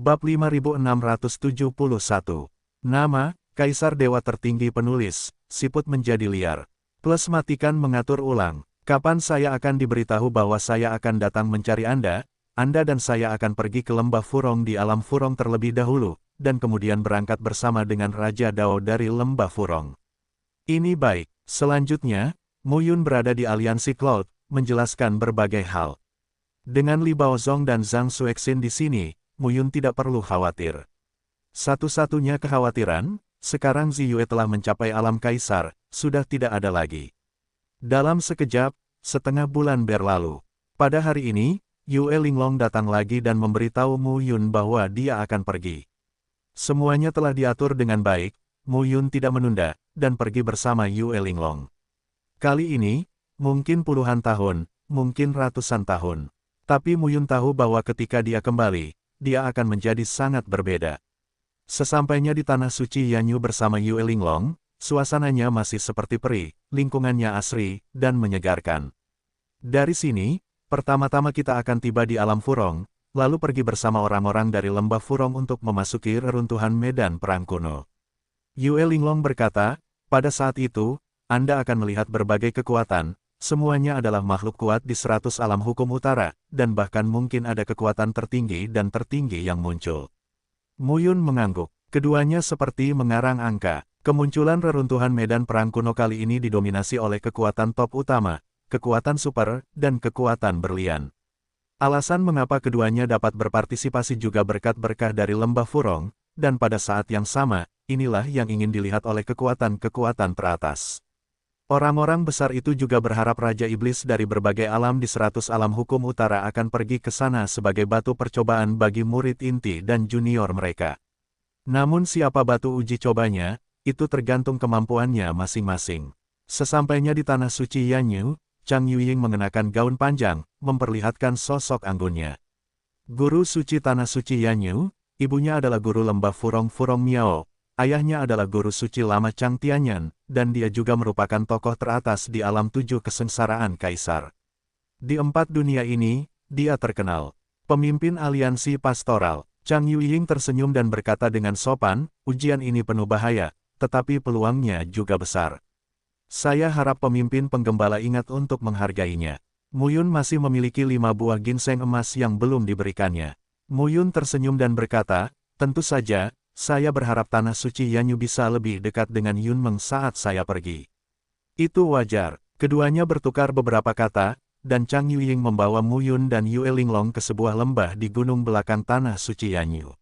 Bab 5671. Nama, Kaisar Dewa Tertinggi Penulis, siput menjadi liar. Plus matikan mengatur ulang. Kapan saya akan diberitahu bahwa saya akan datang mencari Anda dan saya akan pergi ke lembah Furong di alam Furong terlebih dahulu, dan kemudian berangkat bersama dengan Raja Dao dari lembah Furong. Ini baik. Selanjutnya, Mu Yun berada di aliansi Cloud, menjelaskan berbagai hal. Dengan Li Baozong dan Zhang Xuexin di sini, Mu Yun tidak perlu khawatir. Satu-satunya kekhawatiran, sekarang Ziyue telah mencapai alam kaisar, sudah tidak ada lagi. Dalam sekejap, setengah bulan berlalu. Pada hari ini, Yue Linglong datang lagi dan memberitahu Mu Yun bahwa dia akan pergi. Semuanya telah diatur dengan baik, Mu Yun tidak menunda, dan pergi bersama Yue Linglong. Kali ini, mungkin puluhan tahun, mungkin ratusan tahun. Tapi Mu Yun tahu bahwa ketika dia kembali, dia akan menjadi sangat berbeda. Sesampainya di Tanah Suci Yanyu bersama Yue Linglong, suasananya masih seperti peri, lingkungannya asri, dan menyegarkan. Dari sini, pertama-tama kita akan tiba di alam Furong, lalu pergi bersama orang-orang dari lembah Furong untuk memasuki reruntuhan medan perang kuno. Yue Linglong berkata, pada saat itu, Anda akan melihat berbagai kekuatan, semuanya adalah makhluk kuat di 100 alam hukum utara, dan bahkan mungkin ada kekuatan tertinggi dan tertinggi yang muncul. Mu Yun mengangguk. Keduanya seperti mengarang angka. Kemunculan reruntuhan medan perang kuno kali ini didominasi oleh kekuatan top utama, kekuatan super, dan kekuatan berlian. Alasan mengapa keduanya dapat berpartisipasi juga berkat berkah dari lembah Furong, dan pada saat yang sama, inilah yang ingin dilihat oleh kekuatan-kekuatan teratas. Orang-orang besar itu juga berharap Raja Iblis dari berbagai alam di 100 alam hukum utara akan pergi ke sana sebagai batu percobaan bagi murid inti dan junior mereka. Namun siapa batu uji cobanya, itu tergantung kemampuannya masing-masing. Sesampainya di Tanah Suci Yanyu, Chang Yuying mengenakan gaun panjang, memperlihatkan sosok anggunnya. Guru suci Tanah Suci Yanyu, ibunya adalah guru lembah Furong Miao. Ayahnya adalah guru suci lama Chang Tianyan, dan dia juga merupakan tokoh teratas di alam 7 kesengsaraan kaisar. Di 4 dunia ini, dia terkenal. Pemimpin aliansi pastoral, Chang Yuying tersenyum dan berkata dengan sopan, ujian ini penuh bahaya, tetapi peluangnya juga besar. Saya harap pemimpin penggembala ingat untuk menghargainya. Mu Yun masih memiliki 5 buah ginseng emas yang belum diberikannya. Mu Yun tersenyum dan berkata, tentu saja, saya berharap Tanah Suci Yanyu bisa lebih dekat dengan Yunmeng saat saya pergi. Itu wajar. Keduanya bertukar beberapa kata, dan Chang Yuying membawa Mu Yun dan Yue Linglong ke sebuah lembah di gunung belakang Tanah Suci Yanyu.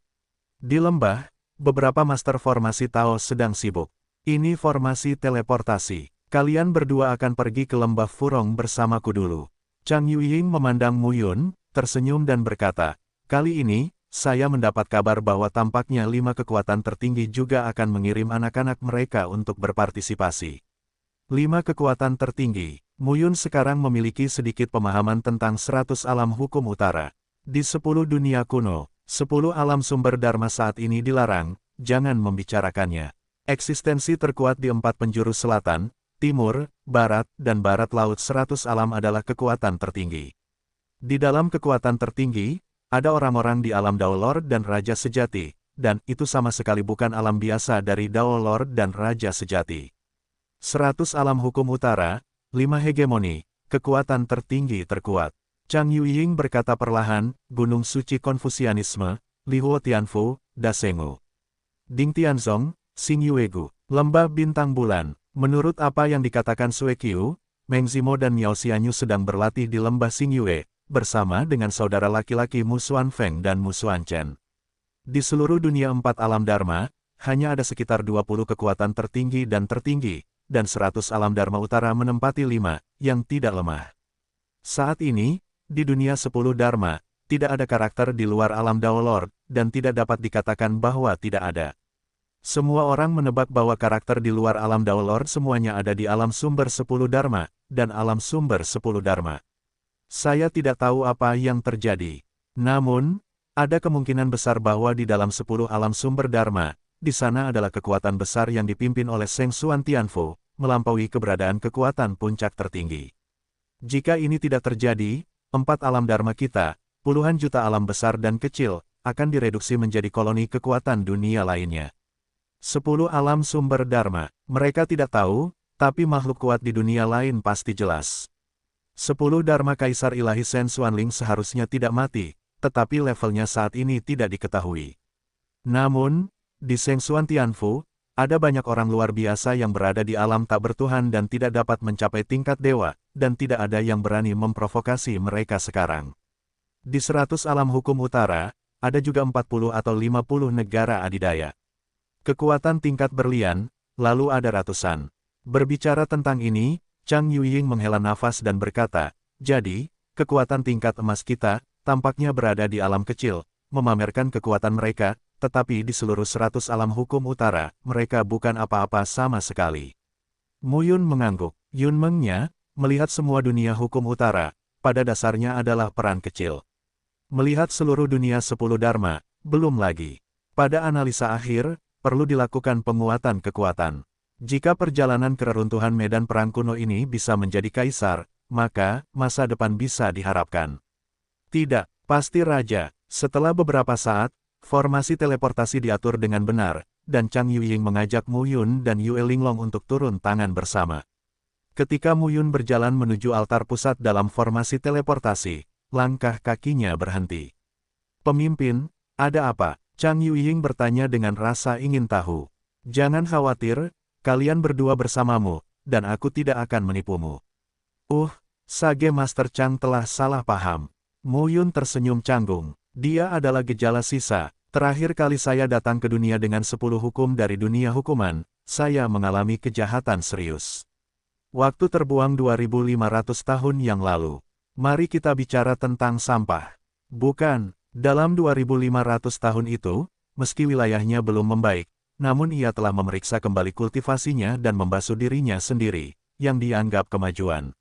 Di lembah, beberapa master formasi Tao sedang sibuk. Ini formasi teleportasi. Kalian berdua akan pergi ke lembah Furong bersamaku dulu. Chang Yuying memandang Mu Yun, tersenyum dan berkata, kali ini, saya mendapat kabar bahwa tampaknya 5 kekuatan tertinggi juga akan mengirim anak-anak mereka untuk berpartisipasi. 5 kekuatan tertinggi. Mu Yun sekarang memiliki sedikit pemahaman tentang 100 alam hukum utara. Di 10 dunia kuno, 10 alam sumber dharma saat ini dilarang, jangan membicarakannya. Eksistensi terkuat di 4 penjuru selatan, timur, barat, dan barat laut 100 alam adalah kekuatan tertinggi. Di dalam kekuatan tertinggi, ada orang-orang di alam Dao Lord dan Raja Sejati, dan itu sama sekali bukan alam biasa dari Dao Lord dan Raja Sejati. 100 alam hukum utara, 5 hegemoni, kekuatan tertinggi terkuat. Chang Yuying berkata perlahan, Gunung Suci Konfusianisme, Lihuo Tianfu, Dasengu. Ding Tianzong, Xing Yuegu, Lembah Bintang Bulan. Menurut apa yang dikatakan Sue Qiu, Meng Zimo dan Miao Xianyu sedang berlatih di lembah Xingyue, bersama dengan saudara laki-laki Mu Xuanfeng dan Mu Xuanchen. Di seluruh dunia 4 alam dharma, hanya ada sekitar 20 kekuatan tertinggi, dan 100 alam dharma utara menempati 5, yang tidak lemah. Saat ini, di dunia 10 dharma, tidak ada karakter di luar alam Dao Lord, dan tidak dapat dikatakan bahwa tidak ada. Semua orang menebak bahwa karakter di luar alam Dao Lord semuanya ada di alam sumber 10 dharma, dan alam sumber 10 dharma. Saya tidak tahu apa yang terjadi. Namun, ada kemungkinan besar bahwa di dalam 10 alam sumber dharma, di sana adalah kekuatan besar yang dipimpin oleh Sheng Xuan Tianfu, melampaui keberadaan kekuatan puncak tertinggi. Jika ini tidak terjadi, 4 alam dharma kita, puluhan juta alam besar dan kecil, akan direduksi menjadi koloni kekuatan dunia lainnya. 10 alam sumber Dharma. Mereka tidak tahu, tapi makhluk kuat di dunia lain pasti jelas. 10 Dharma Kaisar Ilahi Shen Xuanling seharusnya tidak mati, tetapi levelnya saat ini tidak diketahui. Namun, di Shengxuan Tianfu, ada banyak orang luar biasa yang berada di alam tak bertuhan dan tidak dapat mencapai tingkat dewa, dan tidak ada yang berani memprovokasi mereka sekarang. Di 100 alam hukum utara, ada juga 40 atau 50 negara adidaya. Kekuatan tingkat berlian, lalu ada ratusan. Berbicara tentang ini, Chang Yuying menghela nafas dan berkata, jadi, kekuatan tingkat emas kita, tampaknya berada di alam kecil, memamerkan kekuatan mereka, tetapi di seluruh 100 alam hukum utara, mereka bukan apa-apa sama sekali. Mu Yun mengangguk. Yun Mengnya, melihat semua dunia hukum utara, pada dasarnya adalah peran kecil. Melihat seluruh dunia 10 Dharma, belum lagi. Pada analisa akhir, perlu dilakukan penguatan kekuatan. Jika perjalanan ke reruntuhan medan perang kuno ini bisa menjadi kaisar, maka masa depan bisa diharapkan. Tidak, pasti raja. Setelah beberapa saat, formasi teleportasi diatur dengan benar, dan Chang Yuying mengajak Mu Yun dan Yue Linglong untuk turun tangan bersama. Ketika Mu Yun berjalan menuju altar pusat dalam formasi teleportasi, langkah kakinya berhenti. Pemimpin, ada apa? Chang Yuying bertanya dengan rasa ingin tahu. Jangan khawatir, kalian berdua bersamamu, dan aku tidak akan menipumu. Sage Master Chang telah salah paham. Mu Yun tersenyum canggung. Dia adalah gejala sisa. Terakhir kali saya datang ke dunia dengan 10 hukum dari dunia hukuman, saya mengalami kejahatan serius. Waktu terbuang 2500 tahun yang lalu. Mari kita bicara tentang sampah. Bukan, dalam 2500 tahun itu, meski wilayahnya belum membaik, namun ia telah memeriksa kembali kultivasinya dan membasuh dirinya sendiri, yang dianggap kemajuan.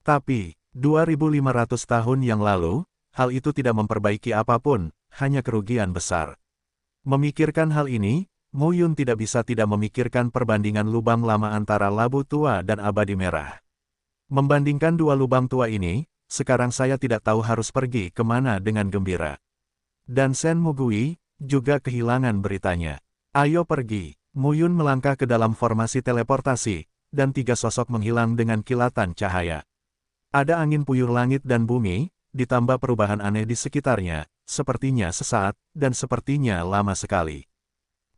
Tapi, 2500 tahun yang lalu, hal itu tidak memperbaiki apapun, hanya kerugian besar. Memikirkan hal ini, Mu Yun tidak bisa tidak memikirkan perbandingan lubang lama antara labu tua dan abadi merah. Membandingkan dua lubang tua ini, sekarang saya tidak tahu harus pergi kemana dengan gembira. Dan Shen Mugui juga kehilangan beritanya. Ayo pergi. Mu Yun melangkah ke dalam formasi teleportasi, dan 3 sosok menghilang dengan kilatan cahaya. Ada angin puyuh langit dan bumi, ditambah perubahan aneh di sekitarnya, sepertinya sesaat, dan sepertinya lama sekali.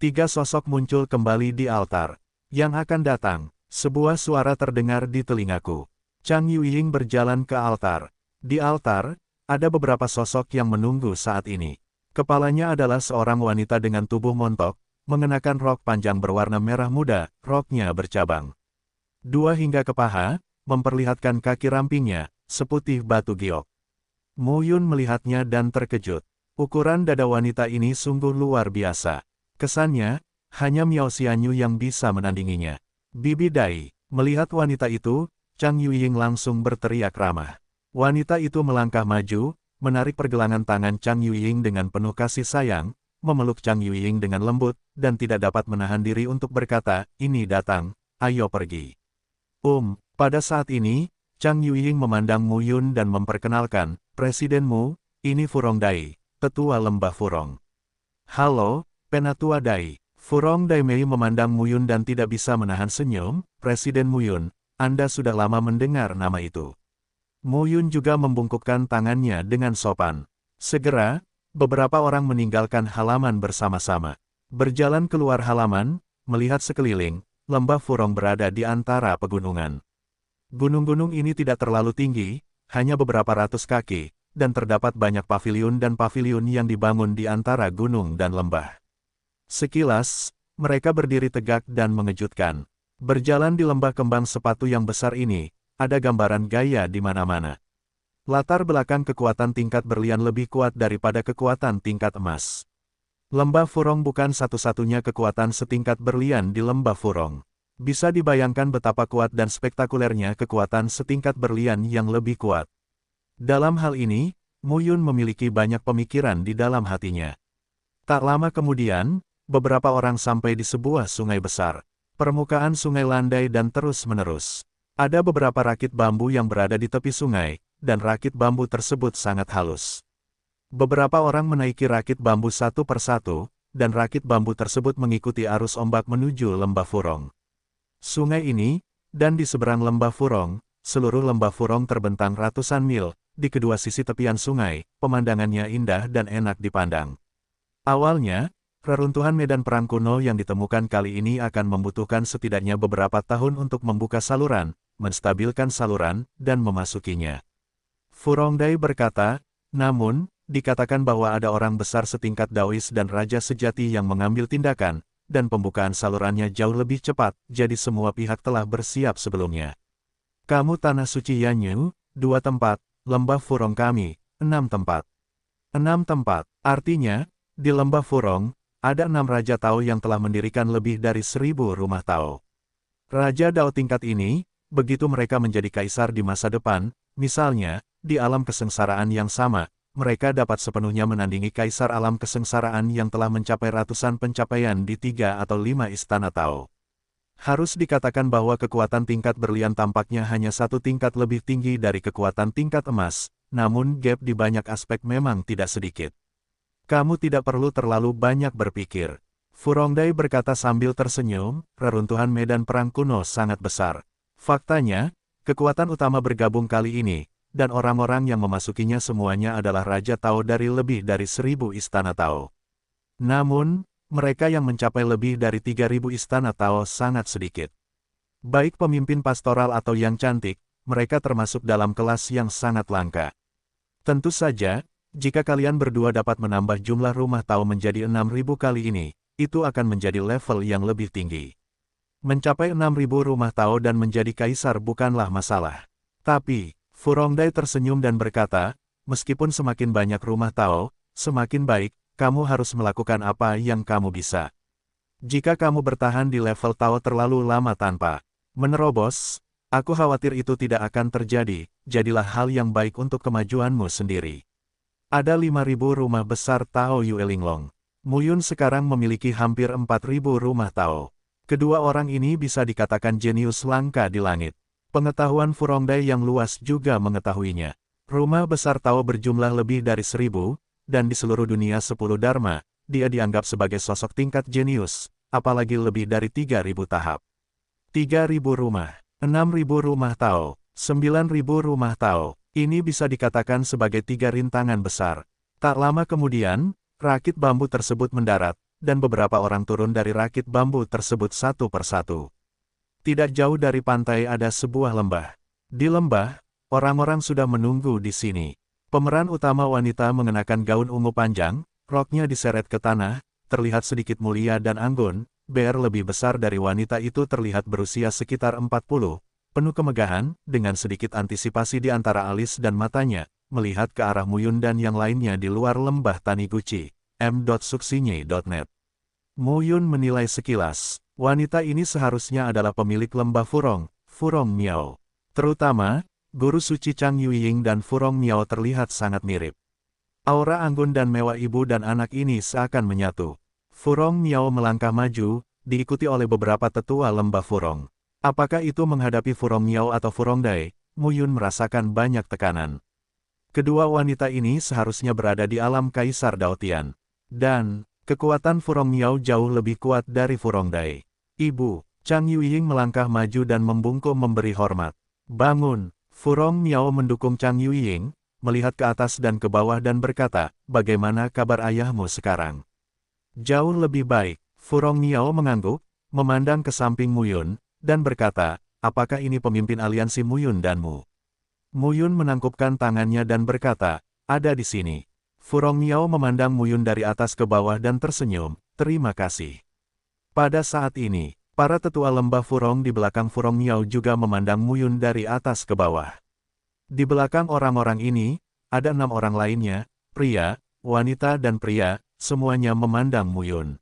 3 sosok muncul kembali di altar. Yang akan datang, sebuah suara terdengar di telingaku. Chang Yuying berjalan ke altar. Di altar, ada beberapa sosok yang menunggu saat ini. Kepalanya adalah seorang wanita dengan tubuh montok, mengenakan rok panjang berwarna merah muda, roknya bercabang. 2 hingga ke paha, memperlihatkan kaki rampingnya, seputih batu giok. Mu Yun melihatnya dan terkejut. Ukuran dada wanita ini sungguh luar biasa. Kesannya, hanya Miao Xianyu yang bisa menandinginya. Bibi Dai, melihat wanita itu, Chang Yuying langsung berteriak ramah. Wanita itu melangkah maju, menarik pergelangan tangan Chang Yuying dengan penuh kasih sayang, memeluk Chang Yuying dengan lembut, dan tidak dapat menahan diri untuk berkata, ini datang, ayo pergi. Pada saat ini, Chang Yuying memandang Mu Yun dan memperkenalkan, Presiden Mu, ini Furong Dai, Tetua Lembah Furong. Halo, Penatua Dai. Furong Dai Mei memandang Mu Yun dan tidak bisa menahan senyum, Presiden Mu Yun, Anda sudah lama mendengar nama itu. Mu Yun juga membungkukkan tangannya dengan sopan. Segera, beberapa orang meninggalkan halaman bersama-sama. Berjalan keluar halaman, melihat sekeliling, Lembah Furong berada di antara pegunungan. Gunung-gunung ini tidak terlalu tinggi, hanya beberapa ratus kaki, dan terdapat banyak paviliun dan paviliun yang dibangun di antara gunung dan lembah. Sekilas, mereka berdiri tegak dan mengejutkan. Berjalan di lembah kembang sepatu yang besar ini, ada gambaran gaya di mana-mana. Latar belakang kekuatan tingkat berlian lebih kuat daripada kekuatan tingkat emas. Lembah Furong bukan satu-satunya kekuatan setingkat berlian di Lembah Furong. Bisa dibayangkan betapa kuat dan spektakulernya kekuatan setingkat berlian yang lebih kuat. Dalam hal ini, Mu Yun memiliki banyak pemikiran di dalam hatinya. Tak lama kemudian, beberapa orang sampai di sebuah sungai besar. Permukaan sungai landai dan terus-menerus. Ada beberapa rakit bambu yang berada di tepi sungai, dan rakit bambu tersebut sangat halus. Beberapa orang menaiki rakit bambu satu persatu, dan rakit bambu tersebut mengikuti arus ombak menuju lembah Furong. Sungai ini, dan di seberang lembah Furong, seluruh lembah Furong terbentang ratusan mil, di kedua sisi tepian sungai, pemandangannya indah dan enak dipandang. Awalnya, reruntuhan medan perang kuno yang ditemukan kali ini akan membutuhkan setidaknya beberapa tahun untuk membuka saluran, menstabilkan saluran, dan memasukinya. Furongdai berkata, namun, dikatakan bahwa ada orang besar setingkat Daois dan Raja Sejati yang mengambil tindakan, dan pembukaan salurannya jauh lebih cepat, jadi semua pihak telah bersiap sebelumnya. Kamu Tanah Suci Yanyu, 2 tempat, Lembah Furong kami, 6 tempat. 6 tempat, artinya, di Lembah Furong, ada 6 Raja Tao yang telah mendirikan lebih dari 1000 rumah Tao. Raja Dao tingkat ini, begitu mereka menjadi kaisar di masa depan, misalnya, di alam kesengsaraan yang sama, mereka dapat sepenuhnya menandingi kaisar alam kesengsaraan yang telah mencapai ratusan pencapaian di 3 atau 5 istana Tao. Harus dikatakan bahwa kekuatan tingkat berlian tampaknya hanya 1 tingkat lebih tinggi dari kekuatan tingkat emas, namun gap di banyak aspek memang tidak sedikit. Kamu tidak perlu terlalu banyak berpikir. Furongdai berkata sambil tersenyum, reruntuhan medan perang kuno sangat besar. Faktanya, kekuatan utama bergabung kali ini, dan orang-orang yang memasukinya semuanya adalah Raja Tao dari lebih dari 1000 istana Tao. Namun, mereka yang mencapai lebih dari 3000 istana Tao sangat sedikit. Baik pemimpin pastoral atau yang cantik, mereka termasuk dalam kelas yang sangat langka. Tentu saja, jika kalian berdua dapat menambah jumlah rumah Tao menjadi 6000 kali ini, itu akan menjadi level yang lebih tinggi. Mencapai 6000 rumah Tao dan menjadi kaisar bukanlah masalah. Tapi, Furongdai tersenyum dan berkata, meskipun semakin banyak rumah Tao, semakin baik, kamu harus melakukan apa yang kamu bisa. Jika kamu bertahan di level Tao terlalu lama tanpa menerobos, aku khawatir itu tidak akan terjadi, jadilah hal yang baik untuk kemajuanmu sendiri. Ada 5000 rumah besar Tao Yuelinglong. Muyun sekarang memiliki hampir 4000 rumah Tao. Kedua orang ini bisa dikatakan jenius langka di langit. Pengetahuan Furongdai yang luas juga mengetahuinya. Rumah besar Tao berjumlah lebih dari 1000, dan di seluruh dunia 10 Dharma, dia dianggap sebagai sosok tingkat jenius, apalagi lebih dari 3000 tahap. 3000 rumah, 6000 rumah Tao, 9000 rumah Tao, ini bisa dikatakan sebagai 3 rintangan besar. Tak lama kemudian, rakit bambu tersebut mendarat, dan beberapa orang turun dari rakit bambu tersebut satu persatu. Tidak jauh dari pantai ada sebuah lembah. Di lembah, orang-orang sudah menunggu di sini. Pemeran utama wanita mengenakan gaun ungu panjang, roknya diseret ke tanah, terlihat sedikit mulia dan anggun, BR lebih besar dari wanita itu terlihat berusia sekitar 40, penuh kemegahan, dengan sedikit antisipasi di antara alis dan matanya, melihat ke arah Muyun dan yang lainnya di luar lembah Taniguchi. m.suksinye.net. Muyun menilai sekilas, wanita ini seharusnya adalah pemilik lembah Furong, Furong Miao. Terutama, guru suci Chang Yuying dan Furong Miao terlihat sangat mirip. Aura anggun dan mewah ibu dan anak ini seakan menyatu. Furong Miao melangkah maju, diikuti oleh beberapa tetua lembah Furong. Apakah itu menghadapi Furong Miao atau Furongdai? Muyun merasakan banyak tekanan. Kedua wanita ini seharusnya berada di alam Kaisar Daotian. Dan, kekuatan Furong Miao jauh lebih kuat dari Furongdai. Ibu, Chang Yuying melangkah maju dan membungkuk memberi hormat. Bangun, Furong Miao mendukung Chang Yuying, melihat ke atas dan ke bawah dan berkata, bagaimana kabar ayahmu sekarang? Jauh lebih baik, Furong Miao mengangguk, memandang ke samping Muyun, dan berkata, apakah ini pemimpin aliansi Muyun danmu? Muyun menangkupkan tangannya dan berkata, ada di sini. Furong Miao memandang Muyun dari atas ke bawah dan tersenyum, terima kasih. Pada saat ini, para tetua lembah Furong di belakang Furong Miao juga memandang Muyun dari atas ke bawah. Di belakang orang-orang ini, ada 6 orang lainnya, pria, wanita dan pria, semuanya memandang Muyun.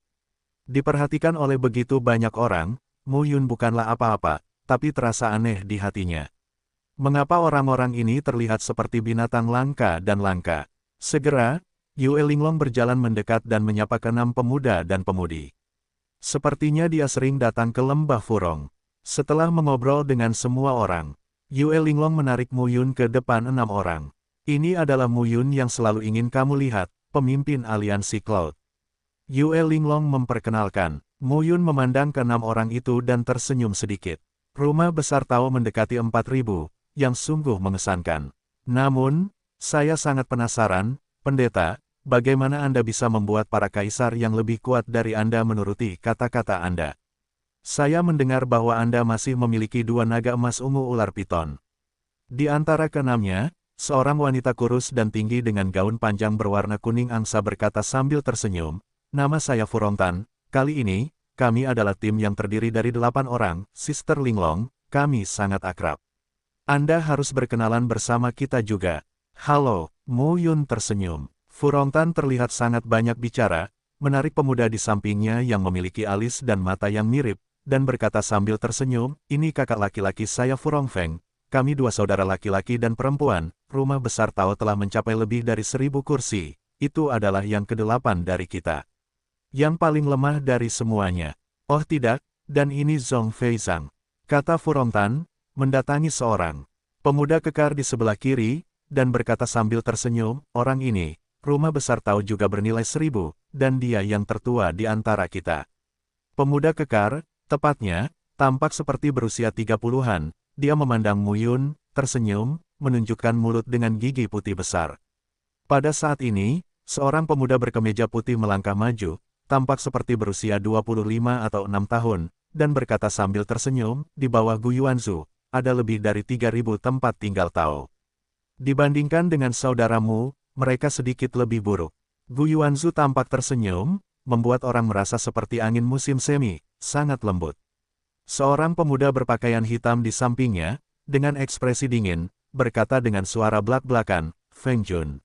Diperhatikan oleh begitu banyak orang, Muyun bukanlah apa-apa, tapi terasa aneh di hatinya. Mengapa orang-orang ini terlihat seperti binatang langka dan langka? Segera, Yue Linglong berjalan mendekat dan menyapa ke-6 pemuda dan pemudi. Sepertinya dia sering datang ke lembah Furong. Setelah mengobrol dengan semua orang, Yue Linglong menarik Muyun ke depan 6 orang. Ini adalah Mu Yun yang selalu ingin kamu lihat, pemimpin aliansi Cloud. Yue Linglong memperkenalkan. Mu Yun memandang ke 6 orang itu dan tersenyum sedikit. Rumah besar Tao mendekati 4.000, yang sungguh mengesankan. Namun, saya sangat penasaran, pendeta, bagaimana Anda bisa membuat para kaisar yang lebih kuat dari Anda menuruti kata-kata Anda. Saya mendengar bahwa Anda masih memiliki 2 naga emas ungu ular piton. Di antara keenamnya, seorang wanita kurus dan tinggi dengan gaun panjang berwarna kuning angsa berkata sambil tersenyum, "Nama saya Furontan, kali ini, kami adalah tim yang terdiri dari 8 orang, Sister Linglong, kami sangat akrab. Anda harus berkenalan bersama kita juga." "Halo," Mu Yun tersenyum. Furontan terlihat sangat banyak bicara, menarik pemuda di sampingnya yang memiliki alis dan mata yang mirip, dan berkata sambil tersenyum, "Ini kakak laki-laki saya Furongfeng. Kami 2 saudara laki-laki dan perempuan, rumah besar Tao telah mencapai lebih dari 1.000 kursi. Itu adalah yang ke-8 dari kita. Yang paling lemah dari semuanya." "Oh tidak, dan ini Zhong Feizang," kata Furontan, mendatangi seorang pemuda kekar di sebelah kiri, dan berkata sambil tersenyum, "Orang ini, rumah besar Tao juga bernilai 1.000, dan dia yang tertua di antara kita." Pemuda kekar, tepatnya, tampak seperti berusia 30-an, dia memandang Mu Yun, tersenyum, menunjukkan mulut dengan gigi putih besar. Pada saat ini, seorang pemuda berkemeja putih melangkah maju, tampak seperti berusia 25 atau 6 tahun, dan berkata sambil tersenyum, "Di bawah Gu Yuanzu, ada lebih dari 3.000 tempat tinggal Tao. Dibandingkan dengan saudaramu, mereka sedikit lebih buruk." Gu Yuanzu tampak tersenyum, membuat orang merasa seperti angin musim semi, sangat lembut. Seorang pemuda berpakaian hitam di sampingnya, dengan ekspresi dingin, berkata dengan suara belak-belakan, "Feng Jun."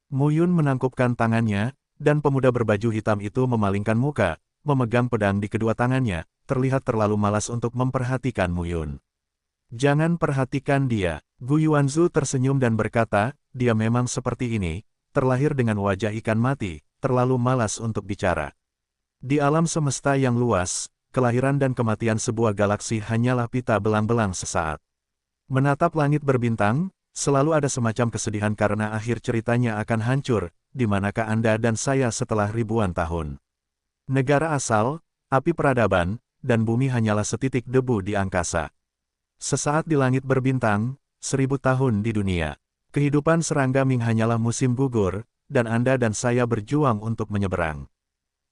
Mu Yun menangkupkan tangannya, dan pemuda berbaju hitam itu memalingkan muka, memegang pedang di kedua tangannya, terlihat terlalu malas untuk memperhatikan Mu Yun. "Jangan perhatikan dia." Gu Yuanzu tersenyum dan berkata, "Dia memang seperti ini, terlahir dengan wajah ikan mati, terlalu malas untuk bicara. Di alam semesta yang luas, kelahiran dan kematian sebuah galaksi hanyalah pita belang-belang sesaat. Menatap langit berbintang, selalu ada semacam kesedihan karena akhir ceritanya akan hancur, di manakah Anda dan saya setelah ribuan tahun? Negara asal, api peradaban, dan bumi hanyalah setitik debu di angkasa. Sesaat di langit berbintang, 1.000 tahun di dunia. Kehidupan serangga Ming hanyalah musim gugur, dan Anda dan saya berjuang untuk menyeberang.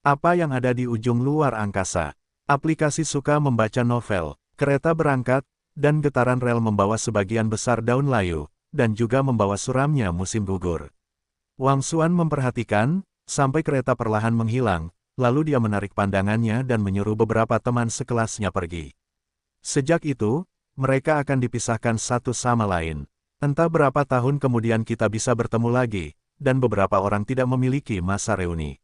Apa yang ada di ujung luar angkasa? Aplikasi suka membaca novel, kereta berangkat, dan getaran rel membawa sebagian besar daun layu, dan juga membawa suramnya musim gugur." Wang Xuan memperhatikan, sampai kereta perlahan menghilang, lalu dia menarik pandangannya dan menyuruh beberapa teman sekelasnya pergi. Sejak itu, mereka akan dipisahkan satu sama lain. Entah berapa tahun kemudian kita bisa bertemu lagi, dan beberapa orang tidak memiliki masa reuni.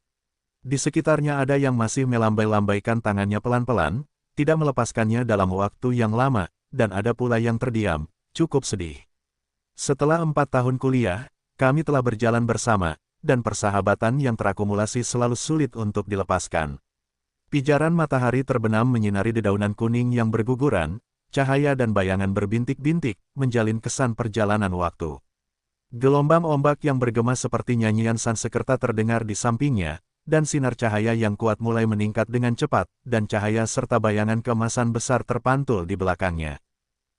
Di sekitarnya ada yang masih melambai-lambaikan tangannya pelan-pelan, tidak melepaskannya dalam waktu yang lama, dan ada pula yang terdiam, cukup sedih. "Setelah 4 tahun kuliah, kami telah berjalan bersama, dan persahabatan yang terakumulasi selalu sulit untuk dilepaskan." Pijaran matahari terbenam menyinari dedaunan kuning yang berguguran, cahaya dan bayangan berbintik-bintik, menjalin kesan perjalanan waktu. Gelombang ombak yang bergema seperti nyanyian Sansekerta terdengar di sampingnya, dan sinar cahaya yang kuat mulai meningkat dengan cepat, dan cahaya serta bayangan keemasan besar terpantul di belakangnya.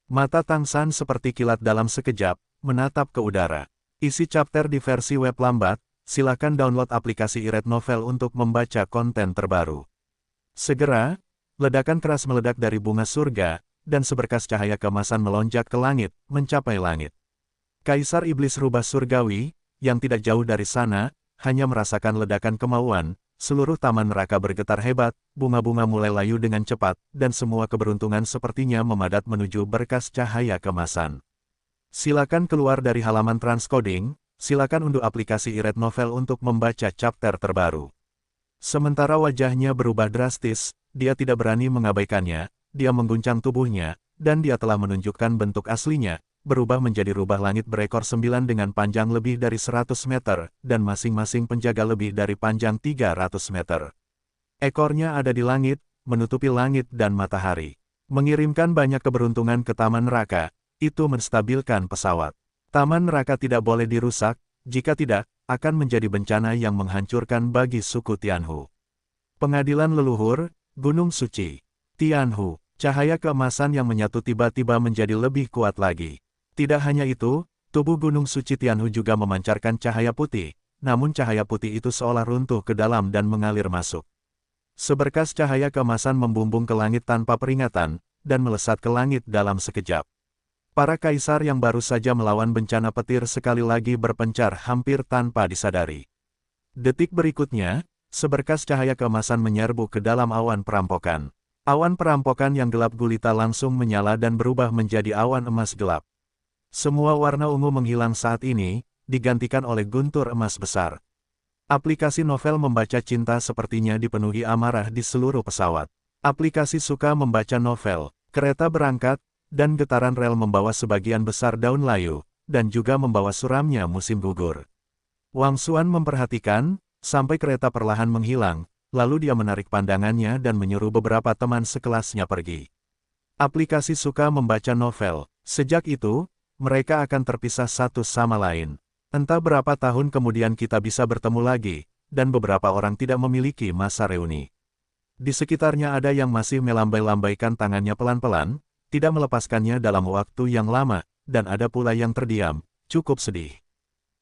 Mata Tang San seperti kilat dalam sekejap, menatap ke udara. Isi chapter di versi web lambat, silakan download aplikasi iRead Novel untuk membaca konten terbaru. Segera, ledakan keras meledak dari bunga surga, dan seberkas cahaya keemasan melonjak ke langit, mencapai langit. Kaisar Iblis Rubah Surgawi, yang tidak jauh dari sana, hanya merasakan ledakan kemauan, seluruh taman neraka bergetar hebat, bunga-bunga mulai layu dengan cepat, dan semua keberuntungan sepertinya memadat menuju berkas cahaya kemasan. Silakan keluar dari halaman transcoding, silakan unduh aplikasi iRead Novel untuk membaca chapter terbaru. Sementara wajahnya berubah drastis, dia tidak berani mengabaikannya, dia mengguncang tubuhnya, dan dia telah menunjukkan bentuk aslinya, berubah menjadi rubah langit berekor 9 dengan panjang lebih dari 100 meter, dan masing-masing penjaga lebih dari panjang 300 meter. Ekornya ada di langit, menutupi langit dan matahari. Mengirimkan banyak keberuntungan ke taman neraka, itu menstabilkan pesawat. Taman neraka tidak boleh dirusak, jika tidak, akan menjadi bencana yang menghancurkan bagi suku Tianhu. Pengadilan leluhur, Gunung Suci. Tianhu, cahaya keemasan yang menyatu tiba-tiba menjadi lebih kuat lagi. Tidak hanya itu, tubuh Gunung Suci Tianhu juga memancarkan cahaya putih, namun cahaya putih itu seolah runtuh ke dalam dan mengalir masuk. Seberkas cahaya keemasan membumbung ke langit tanpa peringatan, dan melesat ke langit dalam sekejap. Para kaisar yang baru saja melawan bencana petir sekali lagi berpencar hampir tanpa disadari. Detik berikutnya, seberkas cahaya keemasan menyerbu ke dalam awan perampokan. Awan perampokan yang gelap gulita langsung menyala dan berubah menjadi awan emas gelap. Semua warna ungu menghilang saat ini, digantikan oleh guntur emas besar. Aplikasi novel membaca cinta sepertinya dipenuhi amarah di seluruh pesawat. Aplikasi suka membaca novel, kereta berangkat, dan getaran rel membawa sebagian besar daun layu, dan juga membawa suramnya musim gugur. Wang Xuan memperhatikan, sampai kereta perlahan menghilang, lalu dia menarik pandangannya dan menyuruh beberapa teman sekelasnya pergi. Aplikasi suka membaca novel, sejak itu, mereka akan terpisah satu sama lain. Entah berapa tahun kemudian kita bisa bertemu lagi, dan beberapa orang tidak memiliki masa reuni. Di sekitarnya ada yang masih melambai-lambaikan tangannya pelan-pelan, tidak melepaskannya dalam waktu yang lama, dan ada pula yang terdiam, cukup sedih.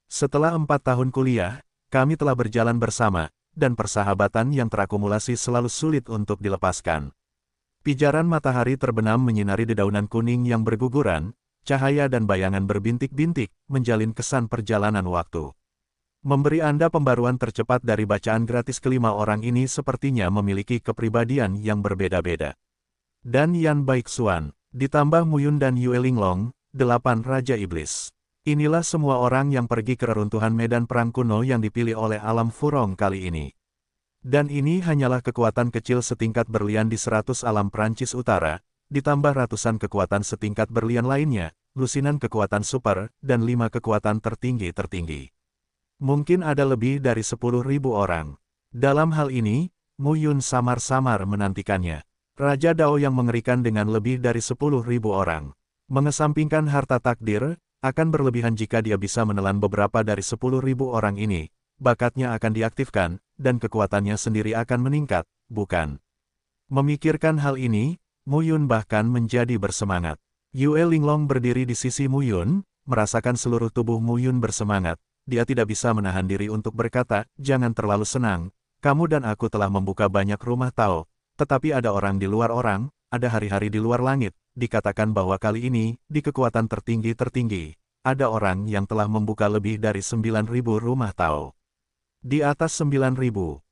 Setelah 4 tahun kuliah, kami telah berjalan bersama, dan persahabatan yang terakumulasi selalu sulit untuk dilepaskan. Pijaran matahari terbenam menyinari dedaunan kuning yang berguguran, cahaya dan bayangan berbintik-bintik, menjalin kesan perjalanan waktu. Memberi Anda pembaruan tercepat dari bacaan gratis kelima orang ini sepertinya memiliki kepribadian yang berbeda-beda. Dan Yan Baixuan, ditambah Muyun dan Yue Linglong, 8 Raja Iblis. Inilah semua orang yang pergi ke reruntuhan medan perang kuno yang dipilih oleh alam Furong kali ini. Dan ini hanyalah kekuatan kecil setingkat berlian di 100 alam Prancis Utara, ditambah ratusan kekuatan setingkat berlian lainnya, lusinan kekuatan super, dan 5 kekuatan tertinggi. Mungkin ada lebih dari 10.000 orang. Dalam hal ini, Muyun samar-samar menantikannya. Raja Dao yang mengerikan dengan lebih dari 10.000 orang. Mengesampingkan harta takdir, akan berlebihan jika dia bisa menelan beberapa dari 10.000 orang ini. Bakatnya akan diaktifkan, dan kekuatannya sendiri akan meningkat, bukan? Memikirkan hal ini, Muyun bahkan menjadi bersemangat. Yue Linglong berdiri di sisi Muyun, merasakan seluruh tubuh Muyun bersemangat. Dia tidak bisa menahan diri untuk berkata, jangan terlalu senang, kamu dan aku telah membuka banyak rumah Tao. Tetapi ada orang di luar orang, ada hari-hari di luar langit, dikatakan bahwa kali ini, di kekuatan tertinggi, ada orang yang telah membuka lebih dari 9.000 rumah Tao. Di atas 9.000,